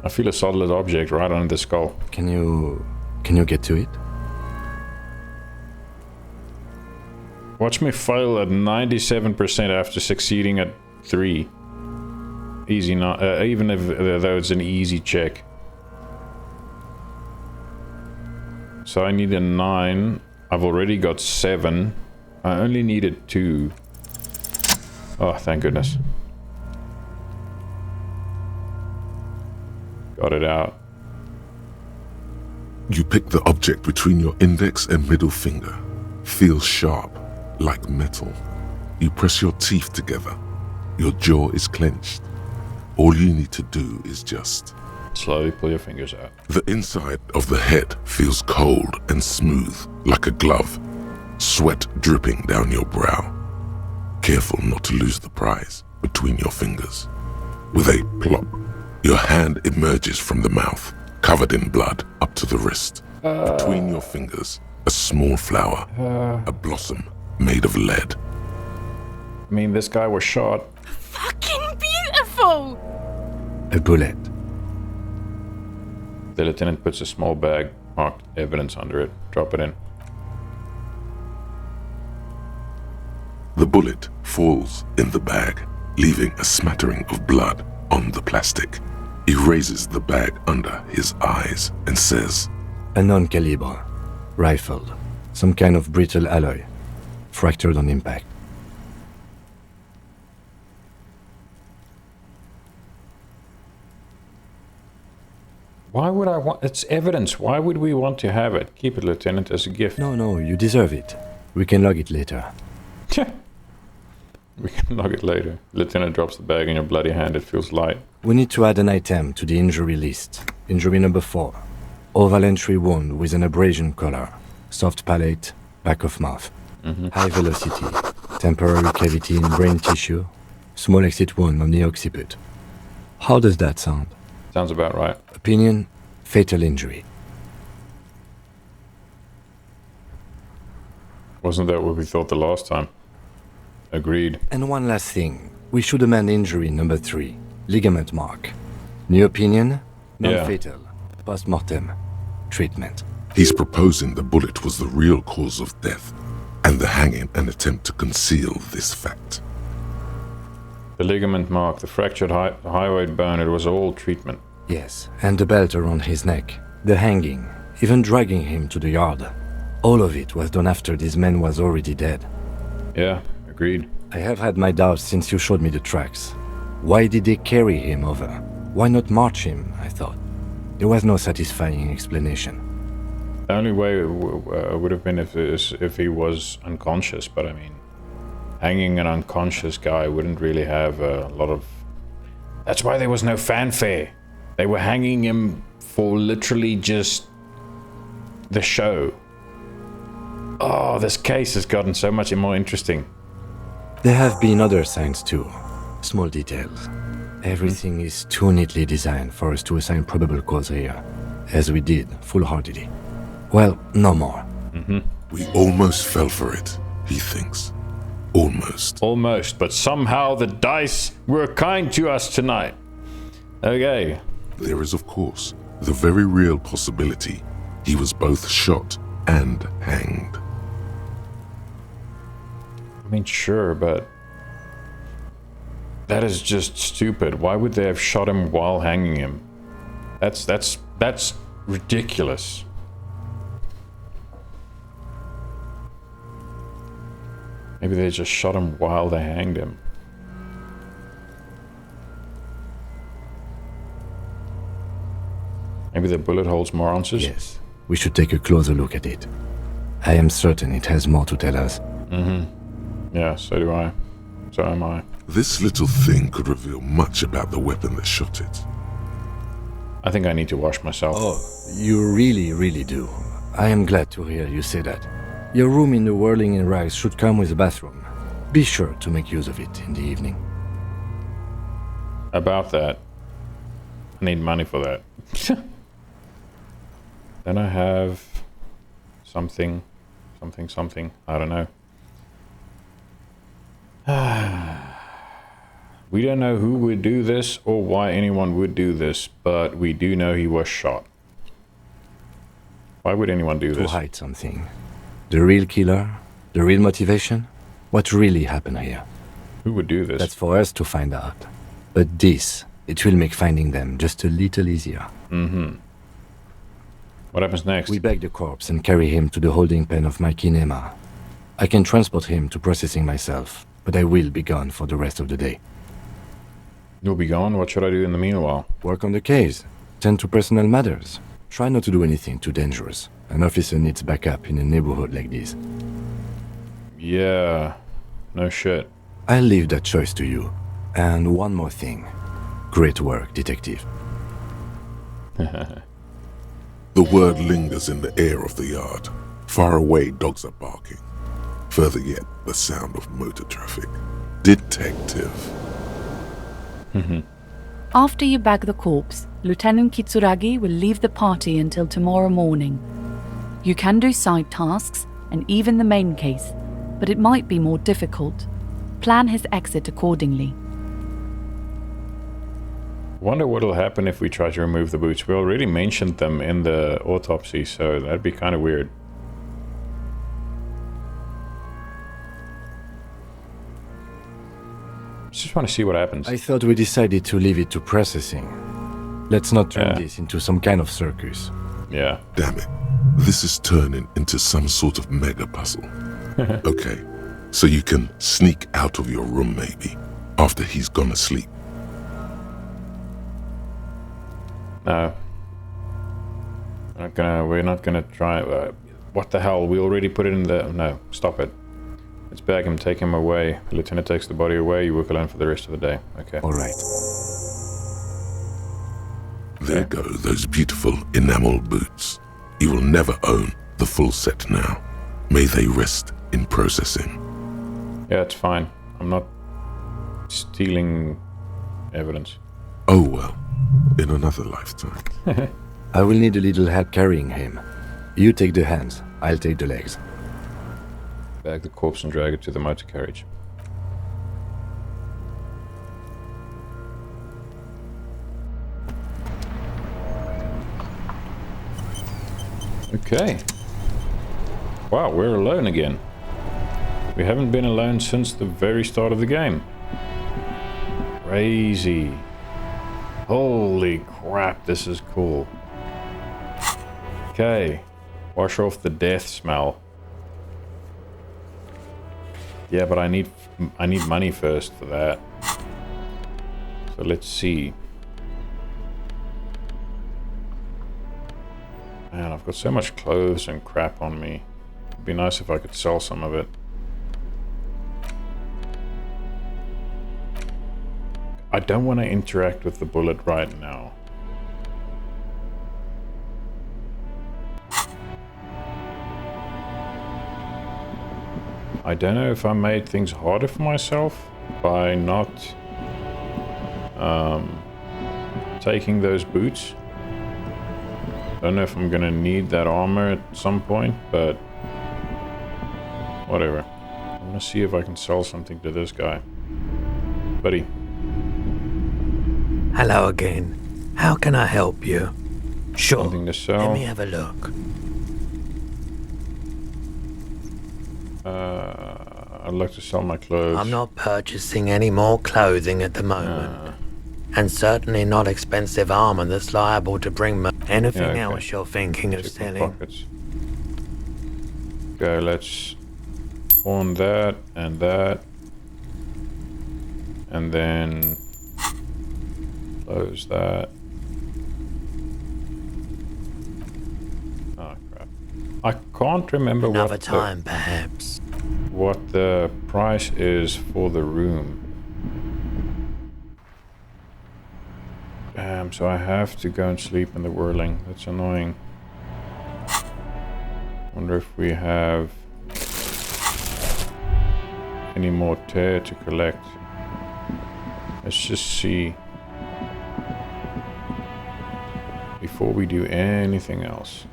I feel a solid object right under the skull. Can you get to it? Watch me fail at 97% after succeeding at 3. Easy, not even if though it's an easy check. So I need a 9. I've already got 7. I only needed 2. Oh, thank goodness. Got it out. You pick the object between your index and middle finger. Feels sharp, like metal. You press your teeth together. Your jaw is clenched. All you need to do is just... Slowly pull your fingers out. The inside of the head feels cold and smooth, like a glove. Sweat dripping down your brow. Careful not to lose the prize between your fingers. With a plop, your hand emerges from the mouth, covered in blood up to the wrist. Between your fingers, a small flower, a blossom made of lead. I mean, this guy was shot. Fucking beautiful. A bullet. The lieutenant puts a small bag marked evidence under it. Drop it in. The bullet falls in the bag, leaving a smattering of blood on the plastic. He raises the bag under his eyes and says, A non-caliber. Rifled. Some kind of brittle alloy. Fractured on impact. Why would I want... It's evidence. Why would we want to have it? Keep it, Lieutenant, as a gift. No, you deserve it. We can log it later. We can log it later. Lieutenant drops the bag in your bloody hand. It feels light. We need to add an item to the injury list. Injury number 4. Oval entry wound with an abrasion color. Soft palate, back of mouth. High velocity. Temporary cavity in brain tissue. Small exit wound on the occiput. How does that sound? Sounds about right. Opinion, fatal injury. Wasn't that what we thought the last time? Agreed. And one last thing. We should amend injury number 3. Ligament mark. New opinion, non-fatal. Post-mortem. Treatment. he's proposing the bullet was the real cause of death, and the hanging an attempt to conceal this fact. The ligament mark, the fractured hyoid bone, it was all treatment. Yes, and the belt around his neck, the hanging, even dragging him to the yard. All of it was done after this man was already dead. Yeah, agreed. I have had my doubts since you showed me the tracks. Why did they carry him over? Why not march him, I thought. There was no satisfying explanation. The only way it would have been if he was unconscious, but I mean, hanging an unconscious guy wouldn't really have a lot of... That's why there was no fanfare. They were hanging him for literally just the show. Oh, this case has gotten so much more interesting. There have been other signs too. Small details. Everything is too neatly designed for us to assign probable cause here, as we did, full-heartedly. Well, no more. We almost fell for it, he thinks. Almost. Almost, but somehow the dice were kind to us tonight. Okay. There is, of course, the very real possibility he was both shot and hanged. I mean, sure, but... that is just stupid. Why would they have shot him while hanging him? That's ridiculous. Maybe they just shot him while they hanged him. Maybe the bullet holds more answers? Yes. We should take a closer look at it. I am certain it has more to tell us. Yeah, so do I. So am I. This little thing could reveal much about the weapon that shot it. I think I need to wash myself. Oh, you really do. I am glad to hear you say that. Your room in the Whirling in Rags should come with a bathroom. Be sure to make use of it in the evening. About that, I need money for that. Then I have something. I don't know. We don't know who would do this or why anyone would do this, but we do know he was shot. Why would anyone do To this? hide something. The real killer? The real motivation? What really happened here? Who would do this? That's for us to find out. But this, it will make finding them just a little easier. What happens next? We bag the corpse and carry him to the holding pen of my kinema. I can transport him to processing myself, but I will be gone for the rest of the day. You'll be gone? What should I do in the meanwhile? Work on the case. Tend to personal matters. Try not to do anything too dangerous. An officer needs backup in a neighborhood like this. Yeah, no shit. I'll leave that choice to you. And one more thing. Great work, detective. The word lingers in the air of the yard. Far away, dogs are barking. Further yet, the sound of motor traffic. Detective. After you bag the corpse, Lieutenant Kitsuragi will leave the party until tomorrow morning. You can do side tasks and even the main case, but it might be more difficult. Plan his exit accordingly. Wonder what'll happen if we try to remove the boots. We already mentioned them in the autopsy, so that'd be kind of weird. Just want to see what happens. I thought we decided to leave it to processing. Let's not turn Yeah. this into some kind of circus. Yeah. Damn it. This is turning into some sort of mega puzzle. Okay, so you can sneak out of your room maybe, after he's gone to sleep. No. We're not gonna try. What the hell? We already put it in the. No, stop it. Let's bag him, take him away. The lieutenant takes the body away. You work alone for the rest of the day. Okay. All right. There go those beautiful enamel boots. You will never own the full set now. May they rest in processing. Yeah, it's fine. I'm not stealing evidence. Oh well, in another lifetime. I will need a little help carrying him. You take the hands, I'll take the legs. Bag the corpse and drag it to the motor carriage. Okay. Wow, we're alone again. We haven't been alone since the very start of the game. Crazy. Holy crap, this is cool. Okay. Wash off the death smell. Yeah, but I need money first for that. So let's see. Man, I've got so much clothes and crap on me. It'd be nice if I could sell some of it. I don't want to interact with the bullet right now. I don't know if I made things harder for myself by not taking those boots. Don't know if I'm gonna need that armor at some point, but whatever. I'm gonna see if I can sell something to this guy. Buddy. Hello again. How can I help you? Sure. Something to sell. Let me have a look. I'd like to sell my clothes. I'm not purchasing any more clothing at the moment. And certainly not expensive armor that's liable to bring anything Yeah, okay. else you're thinking of Check my selling. pockets. Okay, let's pawn that. And then close that. I can't remember Another time, perhaps. What the price is for the room. So I have to go and sleep in the whirling. That's annoying. Wonder if we have any more tear to collect. Let's just see before we do anything else.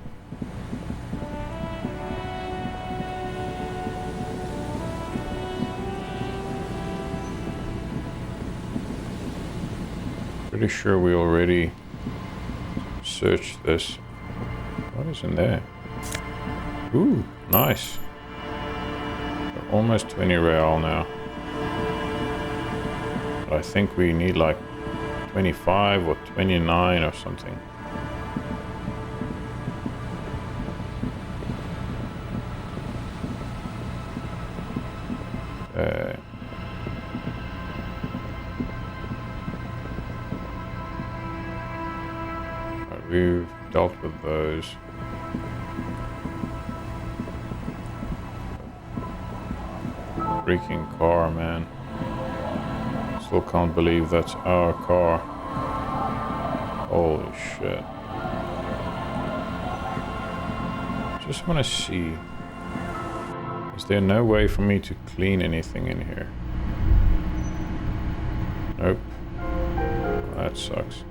Pretty sure we already searched this. What is in there? Ooh, nice. We're almost 20 real now. But I think we need like 25 or 29 or something. We've dealt with those. Freaking car, man. Still can't believe that's our car. Holy shit. Just want to see. Is there no way for me to clean anything in here? Nope. That sucks.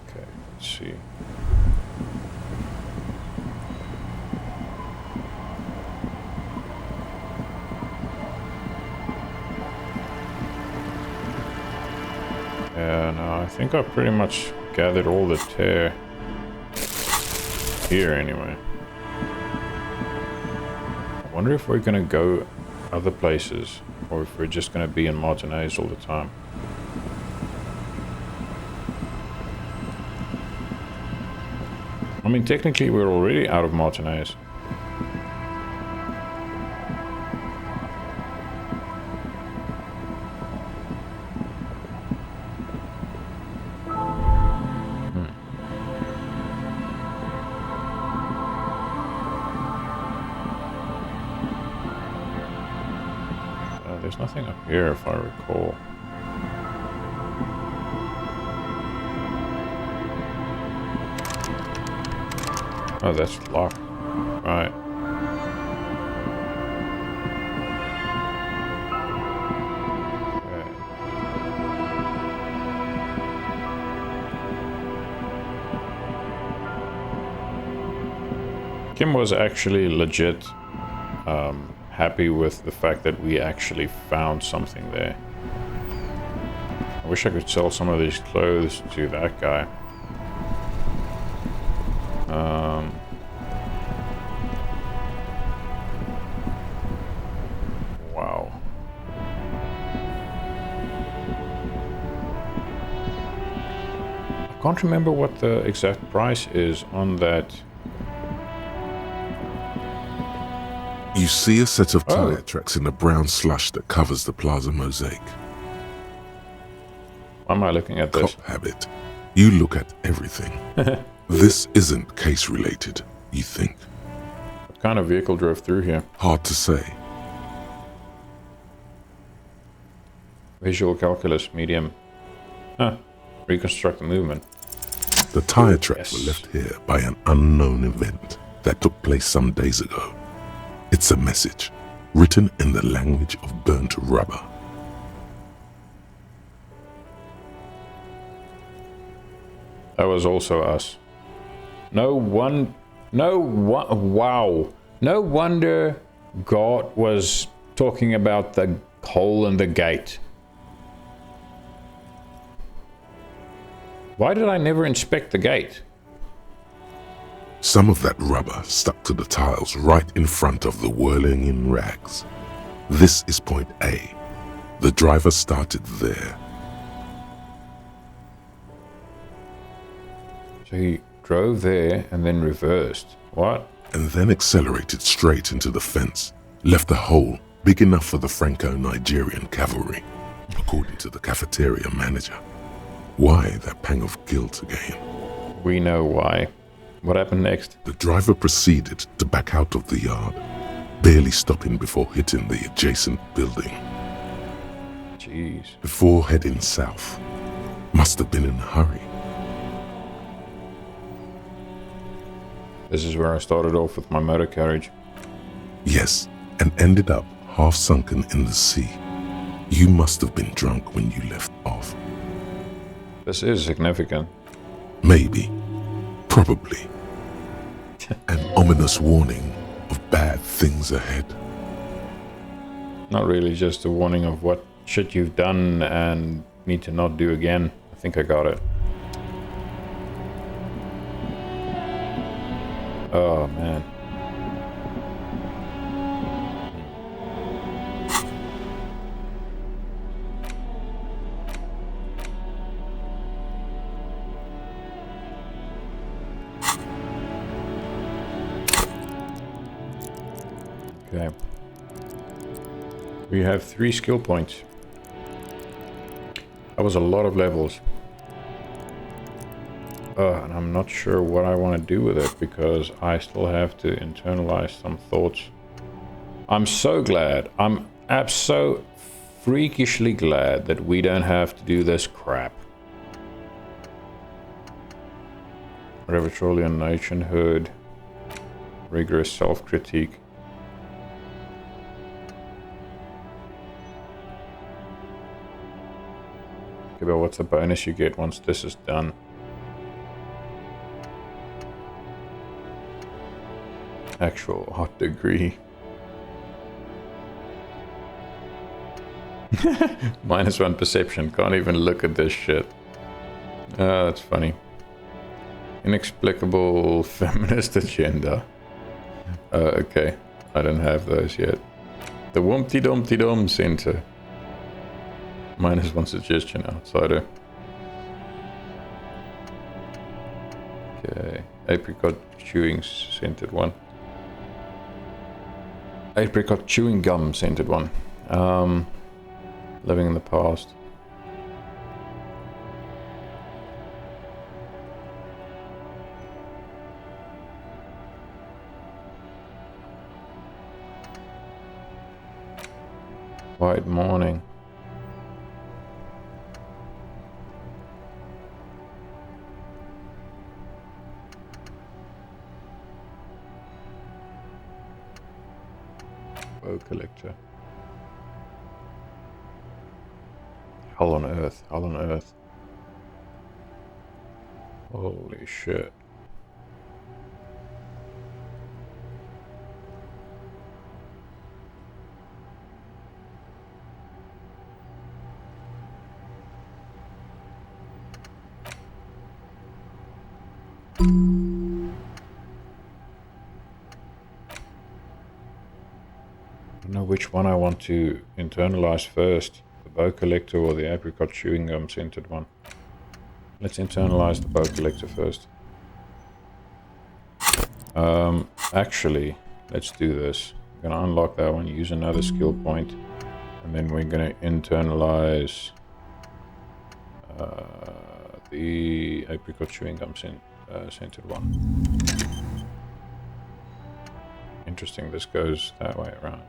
Okay, let's see. Yeah, no, I think I pretty much gathered all the tear here anyway. I wonder if we're gonna go other places or if we're just gonna be in Martinez all the time. I mean, technically we're already out of Martinez. There's nothing up here if I recall. Oh, that's locked. Right. Kim was actually legit happy with the fact that we actually found something there. I wish I could sell some of these clothes to that guy. Wow. I can't remember what the exact price is on that. You see a set of tire tracks in the brown slush that covers the plaza mosaic. Why am I looking at this? Cop habit. You look at everything. This isn't case related, you think. What kind of vehicle drove through here? Hard to say. Visual calculus, medium. Huh. Reconstruct the movement. The tire tracks were left here by an unknown event that took place some days ago. It's a message, written in the language of burnt rubber. That was also us. Wow. No wonder God was talking about the hole in the gate. Why did I never inspect the gate? Some of that rubber stuck to the tiles right in front of the whirling in rags. This is point A. The driver started there. So he drove there and then reversed. What? And then accelerated straight into the fence. Left a hole big enough for the Franco-Nigerian cavalry, according to the cafeteria manager. Why that pang of guilt again? We know why. What happened next? The driver proceeded to back out of the yard, barely stopping before hitting the adjacent building. Jeez. Before heading south. Must have been in a hurry. This is where I started off with my motor carriage. Yes, and ended up half sunken in the sea. You must have been drunk when you left off. This is significant. Maybe. Probably. An ominous warning of bad things ahead. Not really, just a warning of what shit you've done and need to not do again. I think I got it. Oh, man. Okay. We have 3 skill points. That was a lot of levels. And I'm not sure what I want to do with it because I still have to internalize some thoughts. I'm so glad. I'm so freakishly glad that we don't have to do this crap. Revitrolian nationhood. Rigorous self-critique. Okay, but what's the bonus you get once this is done? Actual art degree. -1 perception. Can't even look at this shit. Oh, that's funny. Inexplicable feminist agenda. Okay. I don't have those yet. The Wumpty Dumpty Dum Center. -1 suggestion, outsider. Okay. Apricot chewing scented one. Apricot chewing gum scented one. Living in the past. White morning. Bow collector. Hell on earth, hell on earth. Holy shit. I don't know which one I want to internalize first. The bow collector or the apricot chewing gum scented one. Let's internalize the bow collector first. Actually, let's do this. We're gonna unlock that one, use another skill point, and then we're gonna internalize the apricot chewing gum scented one. Interesting, this goes that way around.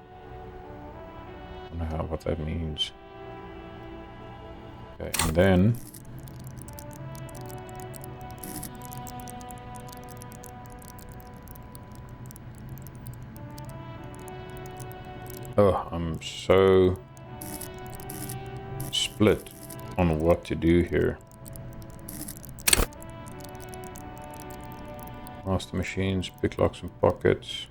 I don't know what that means. Okay, and then oh, I'm so split on what to do here. Master machines, pick locks and pockets.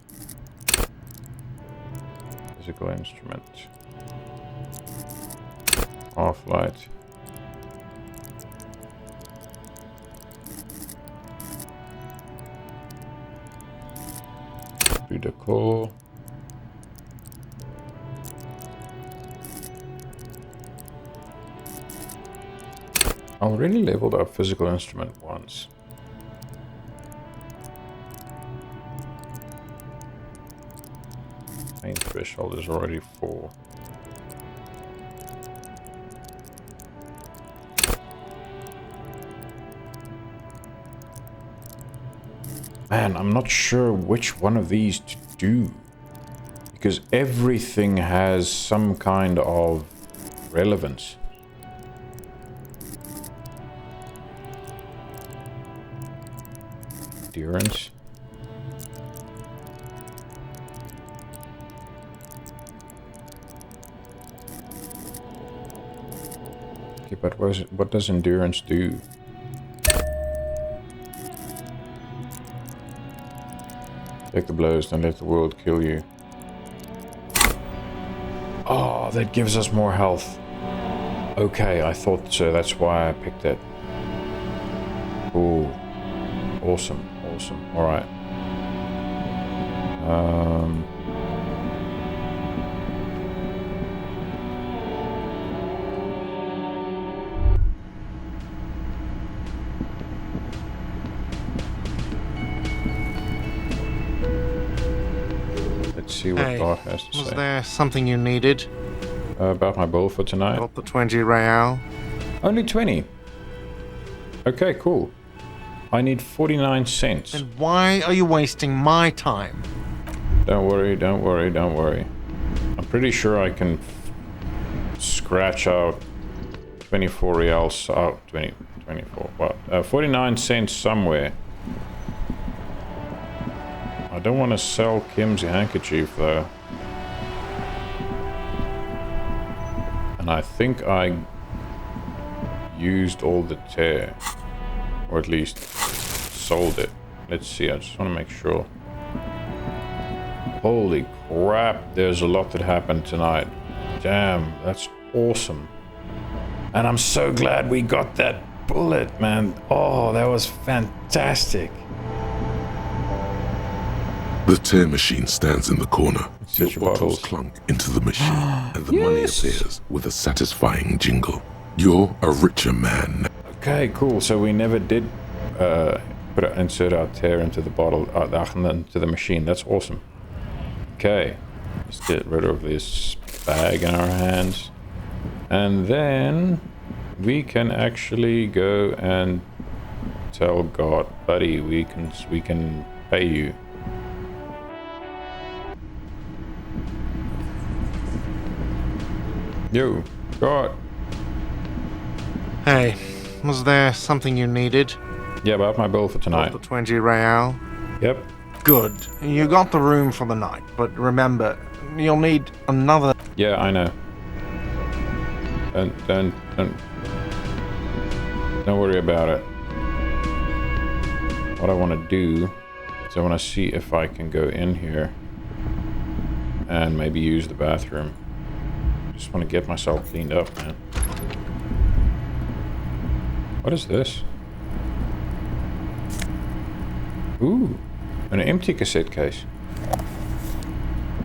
Physical instrument. Half-light. Do the core. I already leveled up physical instrument once. Main threshold is already 4. Man, I'm not sure which one of these to do. Because everything has some kind of relevance. Endurance. Okay, but what does endurance do? Take the blows, don't let the world kill you. Oh, that gives us more health. Okay, I thought so. That's why I picked it. Ooh. Awesome, awesome. Alright. Let's see what Hey, God has to was say. there something you needed? About my bowl for tonight? Got the 20 real. Only 20. Okay, cool. I need 49 cents. And why are you wasting my time? Don't worry, don't worry, don't worry. I'm pretty sure I can scratch out 24 reals out. 24, what? 49 cents somewhere. I don't want to sell Kim's handkerchief though. And I think I used all the tear. Or at least sold it. Let's see, I just want to make sure. Holy crap, there's a lot that happened tonight. Damn, that's awesome. And I'm so glad we got that bullet, man. Oh, that was fantastic. The tear machine stands in the corner. Your Your bottles bottles. clunk into the machine, and the money appears with a satisfying jingle. You're a richer man. Okay, cool. So we never did insert our tear into the bottle, into the machine. That's awesome. Okay, let's get rid of this bag in our hands. And then we can actually go and tell God, buddy, we can pay you. Yo, God. Hey, was there something you needed? Yeah, about my bill for tonight. Got the 20 real. Yep. Good. You got the room for the night, but remember, you'll need another. Yeah, I know. Don't worry about it. What I want to do is I want to see if I can go in here and maybe use the bathroom. Just want to get myself cleaned up, man. What is this? Ooh, an empty cassette case.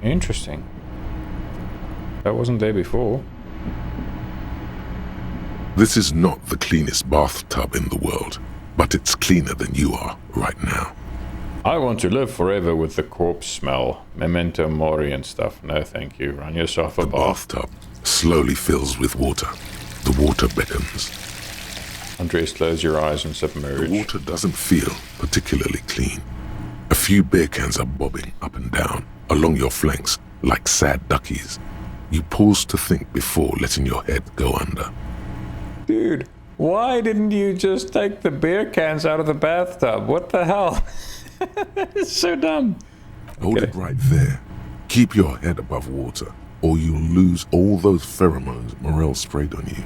Interesting. That wasn't there before. This is not the cleanest bathtub in the world, but it's cleaner than you are right now. I want to live forever with the corpse smell, memento mori and stuff. No, thank you. Run yourself a The bath. bathtub slowly fills with water. The water beckons. Andres, close your eyes and submerge. The water doesn't feel particularly clean. A few beer cans are bobbing up and down along your flanks like sad duckies. You pause to think before letting your head go under. Dude, why didn't you just take the beer cans out of the bathtub? What the hell? It's so dumb. Hold it right there. Keep your head above water, or you'll lose all those pheromones Morel sprayed on you.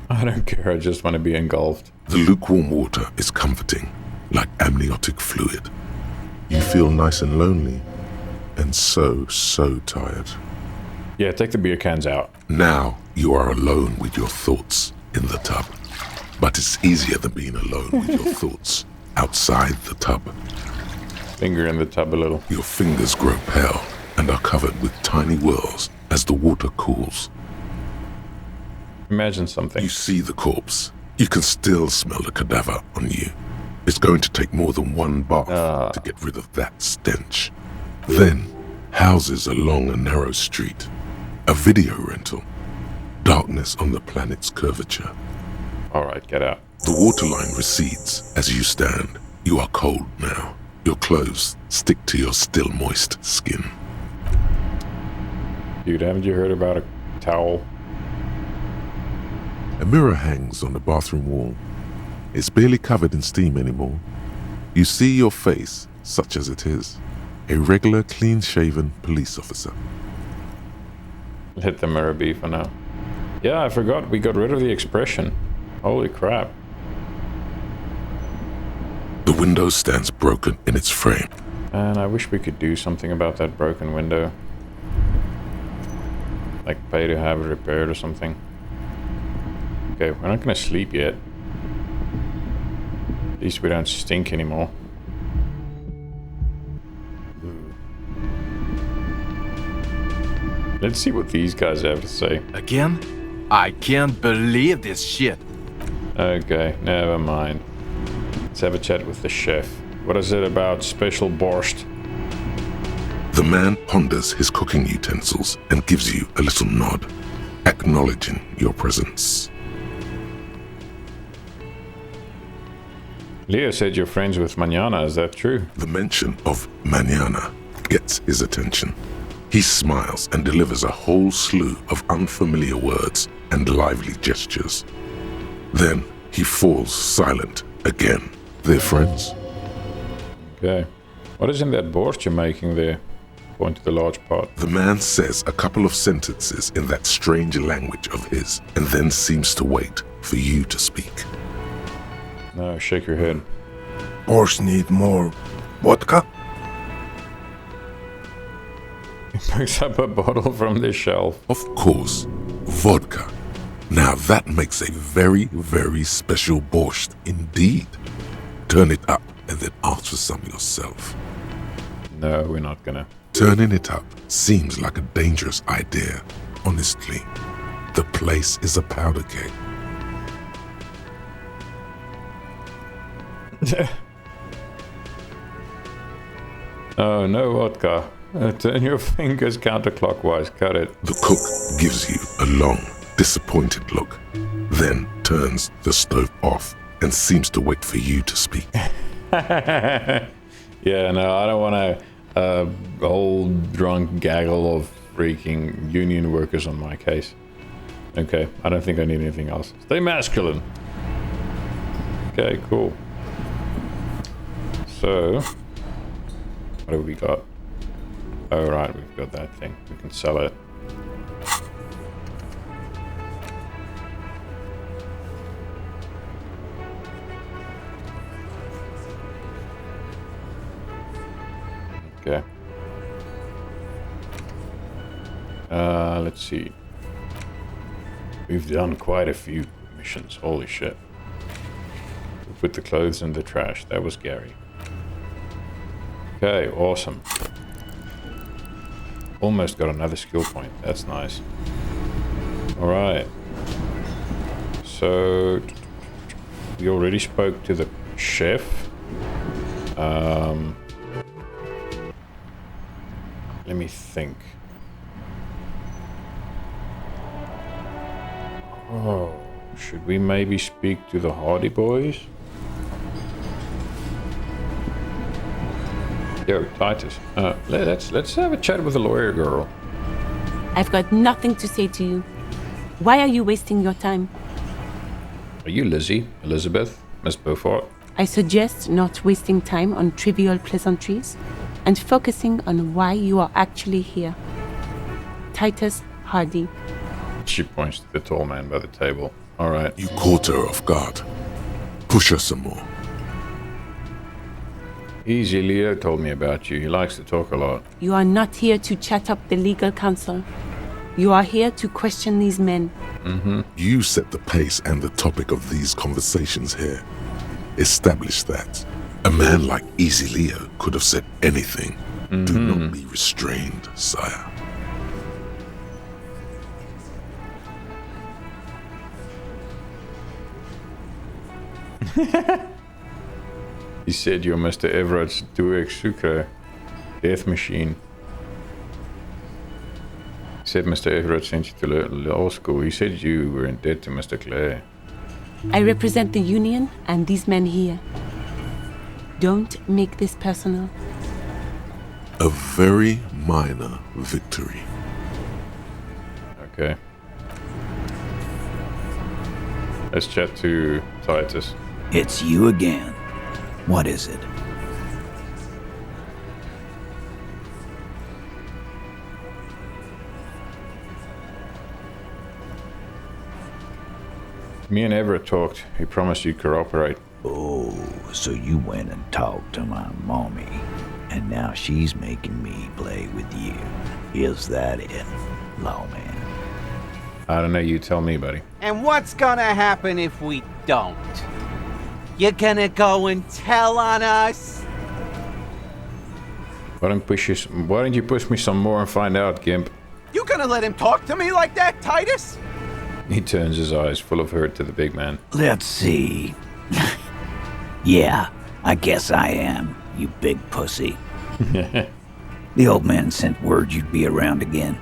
I don't care, I just want to be engulfed. The lukewarm water is comforting, like amniotic fluid. You feel nice and lonely, and so tired. Yeah, take the beer cans out. Now you are alone with your thoughts in the tub. But it's easier than being alone with your thoughts outside the tub. Finger in the tub a little. Your fingers grow pale and are covered with tiny whirls as the water cools. Imagine something. You see the corpse. You can still smell the cadaver on you. It's going to take more than one bath to get rid of that stench. Then, houses along a narrow street. A video rental. Darkness on the planet's curvature. Alright, get out. The waterline recedes as you stand. You are cold now. Your clothes stick to your still moist skin. Dude, haven't you heard about a towel? A mirror hangs on the bathroom wall. It's barely covered in steam anymore. You see your face, such as it is. A regular, clean-shaven police officer. Let the mirror be for now. Yeah, I forgot we got rid of the expression. Holy crap. The window stands broken in its frame. And I wish we could do something about that broken window. Like pay to have it repaired or something. Okay, we're not gonna sleep yet. At least we don't stink anymore. Let's see what these guys have to say. Again? I can't believe this shit. Okay, never mind. Let's have a chat with the chef. What is it about special borscht? The man ponders his cooking utensils and gives you a little nod, acknowledging your presence. Leo said you're friends with Mañana, is that true? The mention of Mañana gets his attention. He smiles and delivers a whole slew of unfamiliar words and lively gestures. Then he falls silent again. They're friends. Okay. What is in that borscht you're making there? Point to the large pot. The man says a couple of sentences in that strange language of his and then seems to wait for you to speak. No, shake your head. Borscht need more vodka? He picks up a bottle from the shelf. Of course, vodka. Now that makes a very, very special borscht indeed. Turn it up and then ask for some yourself. No, we're not gonna. Turning it up seems like a dangerous idea. Honestly, the place is a powder keg. Oh, no vodka. Turn your fingers counterclockwise. Cut it. The cook gives you a long, disappointed look, then turns the stove off and seems to wait for you to speak. Yeah, no, I don't want a whole drunk gaggle of freaking union workers on my case. Okay, I don't think I need anything else. Stay masculine. Okay, cool. So, what have we got? Oh, right, we've got that thing. We can sell it. Okay. Let's see. We've done quite a few missions. Holy shit. We put the clothes in the trash. That was Gary. Okay, awesome. Almost got another skill point. That's nice. Alright. So, we already spoke to the chef. Let me think. Oh, should we maybe speak to the Hardy Boys? Yo, Titus. Let's have a chat with the lawyer girl. I've got nothing to say to you. Why are you wasting your time? Are you Lizzie, Elizabeth, Miss Beaufort? I suggest not wasting time on trivial pleasantries and focusing on why you are actually here. Titus Hardy. She points to the tall man by the table. All right. You caught her off guard. Push her some more. Easy, Leo told me about you. He likes to talk a lot. You are not here to chat up the legal counsel. You are here to question these men. Mm-hmm. You set the pace and the topic of these conversations here. Establish that. A man like Easy Leo could have said anything. Mm-hmm. Do not be restrained, sire. He said you're Mr. Everett's 2X Sucre death machine. He said Mr. Everett sent you to law school. He said you were in debt to Mr. Clare. I represent the Union and these men here. Don't make this personal. A very minor victory. Okay. Let's chat to Titus. It's you again. What is it? Me and Everett talked. He promised you'd cooperate. Oh, so you went and talked to my mommy, and now she's making me play with you. Is that it, lawman? I don't know, you tell me, buddy. And what's gonna happen if we don't? You gonna go and tell on us? Why don't you push me some more and find out, Gimp? You gonna let him talk to me like that, Titus? He turns his eyes full of hurt to the big man. Let's see. Yeah, I guess I am, you big pussy. The old man sent word you'd be around again.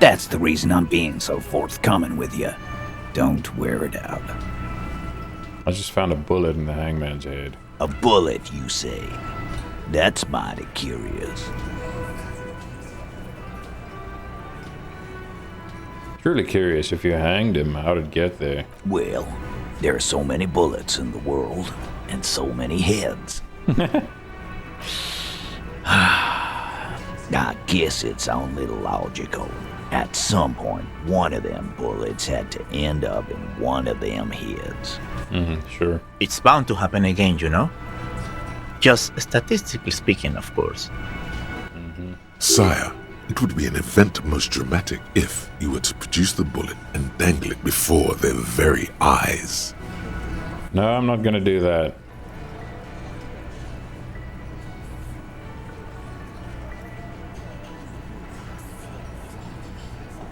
That's the reason I'm being so forthcoming with you. Don't wear it out. I just found a bullet in the hangman's head. A bullet, you say? That's mighty curious. Truly curious, if you hanged him, how did it get there? Well, there are so many bullets in the world, and so many heads. I guess it's only logical. At some point, one of them bullets had to end up in one of them heads. Sure. It's bound to happen again, you know? Just statistically speaking, of course. Sire, it would be an event most dramatic if you were to produce the bullet and dangle it before their very eyes. No, I'm not gonna do that.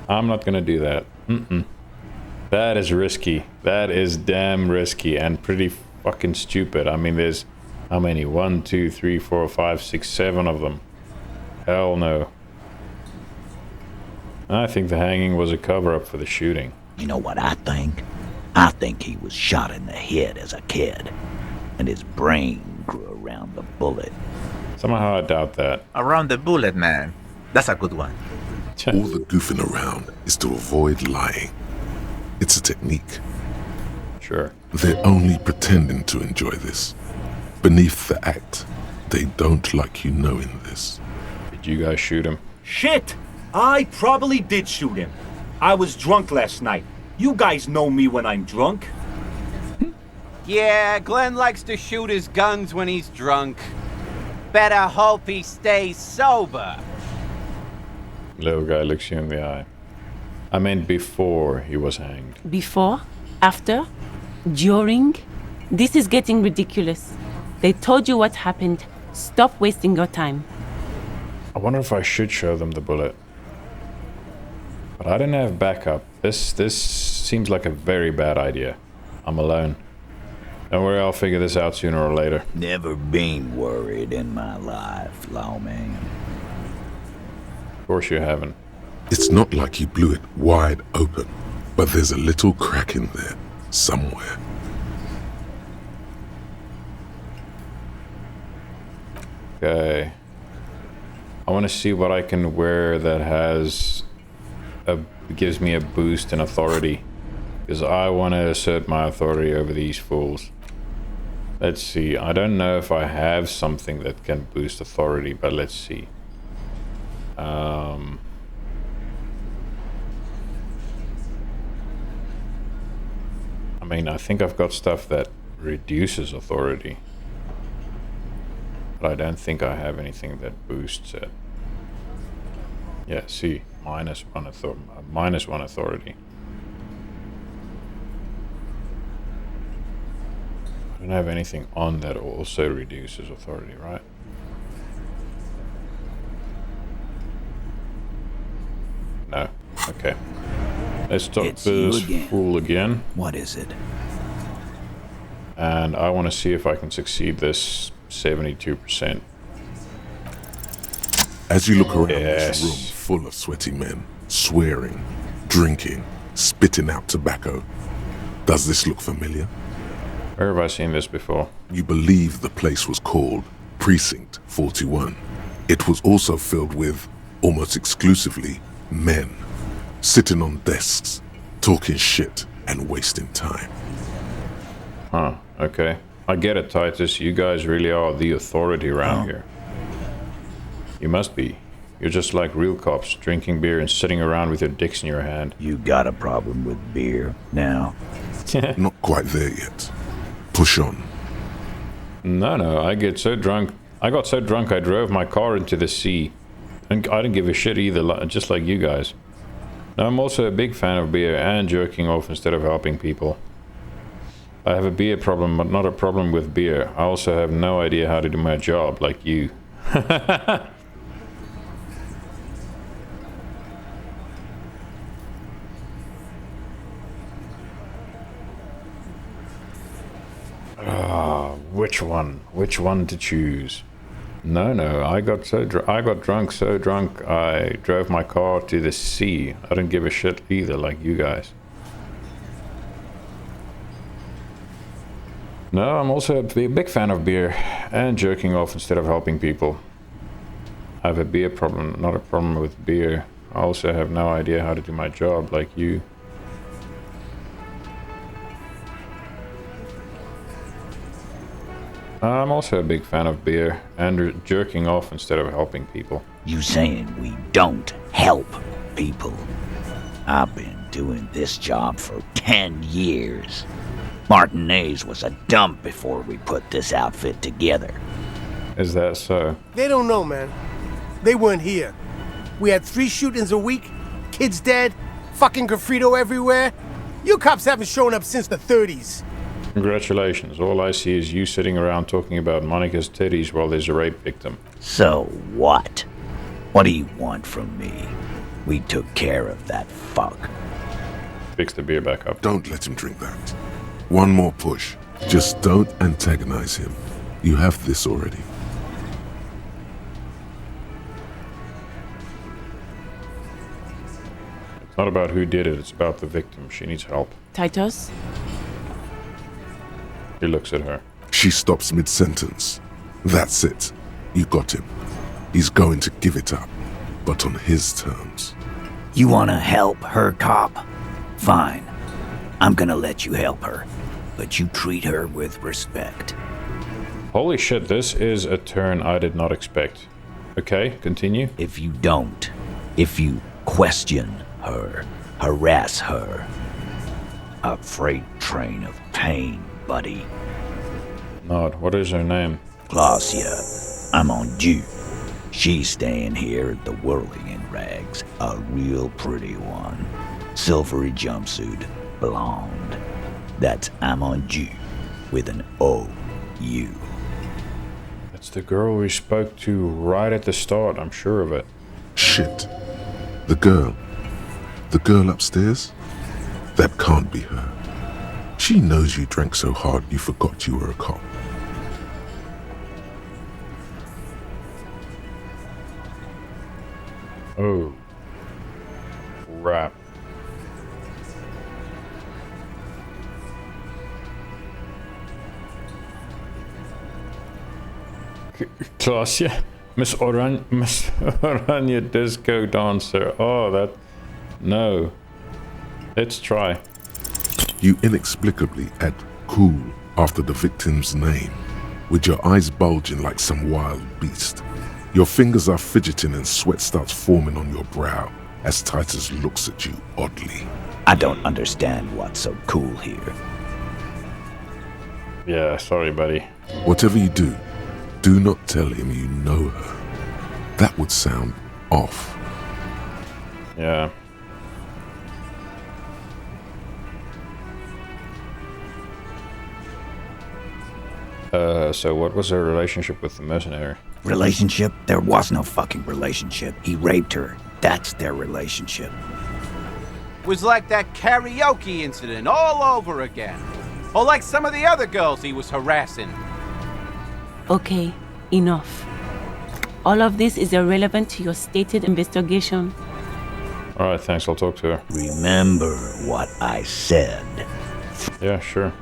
I'm not gonna do that. That is risky. That is damn risky and pretty fucking stupid. I mean, there's how many? 1, 2, 3, 4, 5, 6, 7 of them. Hell no. I think the hanging was a cover-up for the shooting. You know what I think? I think he was shot in the head as a kid, and his brain grew around the bullet. Somehow I doubt that. Around the bullet, man. That's a good one. All the goofing around is to avoid lying. It's a technique. Sure. They're only pretending to enjoy this. Beneath the act, they don't like you knowing this. Did you guys shoot him? Shit! I probably did shoot him. I was drunk last night. You guys know me when I'm drunk. Yeah, Glenn likes to shoot his guns when he's drunk. Better hope he stays sober. Little guy looks you in the eye. I meant before he was hanged. Before? After? During? This is getting ridiculous. They told you what happened. Stop wasting your time. I wonder if I should show them the bullet. But I don't have backup. This seems like a very bad idea. I'm alone. Don't worry, I'll figure this out sooner or later. Never been worried in my life, lawman. Of course you haven't. It's not like you blew it wide open, but there's a little crack in there, somewhere. Okay. I want to see what I can wear that gives me a boost in authority. Because I want to assert my authority over these fools. Let's see. I don't know if I have something that can boost authority, but let's see. I mean, I think I've got stuff that reduces authority. But I don't think I have anything that boosts it. Yeah, see. -1 authority. I don't have anything on that also reduces authority, right? No. Okay. Let's talk to this fool again. What is it? And I want to see if I can succeed this 72%. As you look around this room full of sweaty men, swearing, drinking, spitting out tobacco, does this look familiar? Where have I seen this before? You believe the place was called Precinct 41. It was also filled with, almost exclusively, men. Sitting on desks, talking shit and wasting time. Huh, okay. I get it, Titus. You guys really are the authority around here. You must be. You're just like real cops, drinking beer and sitting around with your dicks in your hand. You got a problem with beer now? Not quite there yet. Push on. No, I got so drunk I drove my car into the sea. And I didn't give a shit either, just like you guys. Now, I'm also a big fan of beer and jerking off instead of helping people. I have a beer problem, but not a problem with beer. I also have no idea how to do my job, like you. Which one? Which one to choose? No, I got drunk so drunk I drove my car to the sea. I didn't give a shit either, like you guys. No, I'm also a big fan of beer and jerking off instead of helping people. I have a beer problem, not a problem with beer. I also have no idea how to do my job, like you. I'm also a big fan of beer and jerking off instead of helping people. You saying we don't help people? I've been doing this job for 10 years. Martinez was a dump before we put this outfit together. Is that so? They don't know, man. They weren't here. We had 3 shootings a week, kids dead, fucking graffito everywhere. You cops haven't shown up since the 30s. Congratulations. All I see is you sitting around talking about Monica's titties while there's a rape victim. So what? What do you want from me? We took care of that fuck. Fix the beer back up. Don't let him drink that. One more push. Just don't antagonize him. You have this already. It's not about who did it, it's about the victim. She needs help. Titus? He looks at her. She stops mid-sentence. That's it. You got him. He's going to give it up, but on his terms. You wanna help her, cop? Fine. I'm gonna let you help her, but you treat her with respect. Holy shit, this is a turn I did not expect. Okay, continue. If you don't, if you question her, harass her, a freight train of pain, buddy. Nod, what is her name? Glacia. I'm on due. She's staying here at the Whirling in Rags, a real pretty one. Silvery jumpsuit, blonde. That's Amonju with an O-U. That's the girl we spoke to right at the start, I'm sure of it. Shit. The girl upstairs? That can't be her. She knows you drank so hard you forgot you were a cop. Oh. Crap. Glacia? Miss Orania Disco Dancer. Oh, that... No. Let's try. You inexplicably add cool after the victim's name, with your eyes bulging like some wild beast. Your fingers are fidgeting and sweat starts forming on your brow as Titus looks at you oddly. I don't understand what's so cool here. Yeah, sorry, buddy. Whatever you do, do not tell him you know her. That would sound off. Yeah. So what was her relationship with the mercenary? Relationship? There was no fucking relationship. He raped her. That's their relationship. Was like that karaoke incident all over again. Or like some of the other girls he was harassing. Okay, enough. All of this is irrelevant to your stated investigation. Alright, thanks, I'll talk to her. Remember what I said. Yeah, sure.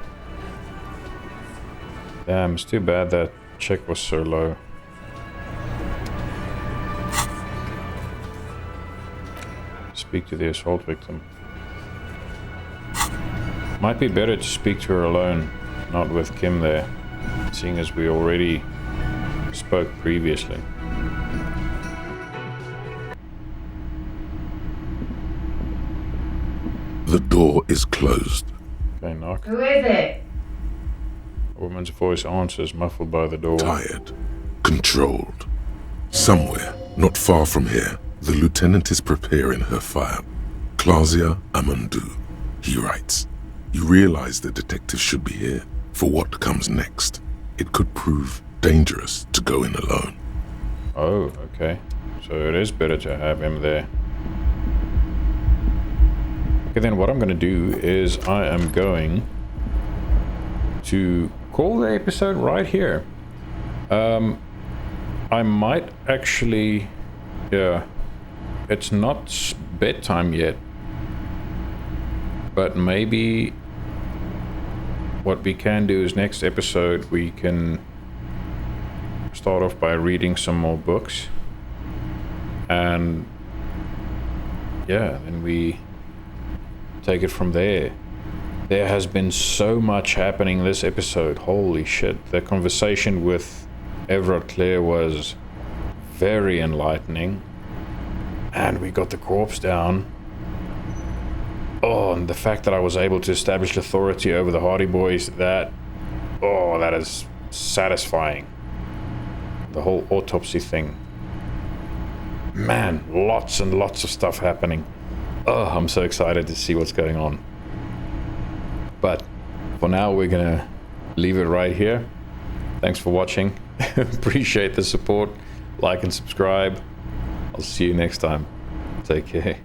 Damn, it's too bad that check was so low. Speak to the assault victim. Might be better to speak to her alone, not with Kim there, seeing as we already spoke previously. The door is closed. Okay, knock. Who is it? A woman's voice answers, muffled by the door. Tired. Controlled. Somewhere, not far from here, the lieutenant is preparing her file. Claudia Amandu. He writes, "You realize the detective should be here for what comes next. It could prove dangerous to go in alone." Oh, okay. So it is better to have him there. Okay, then what I'm going to do is I am going to call the episode right here. I might actually... Yeah. It's not bedtime yet. But maybe what we can do is next episode we can start off by reading some more books. And yeah, then we take it from there. There has been so much happening this episode. Holy shit. The conversation with Everett Clare was very enlightening. And we got the corpse down. Oh, and the fact that I was able to establish authority over the Hardy Boys, that is satisfying. The whole autopsy thing. Man, lots and lots of stuff happening. Oh, I'm so excited to see what's going on. But for now, we're gonna leave it right here. Thanks for watching. Appreciate the support. Like and subscribe. I'll see you next time. Take care.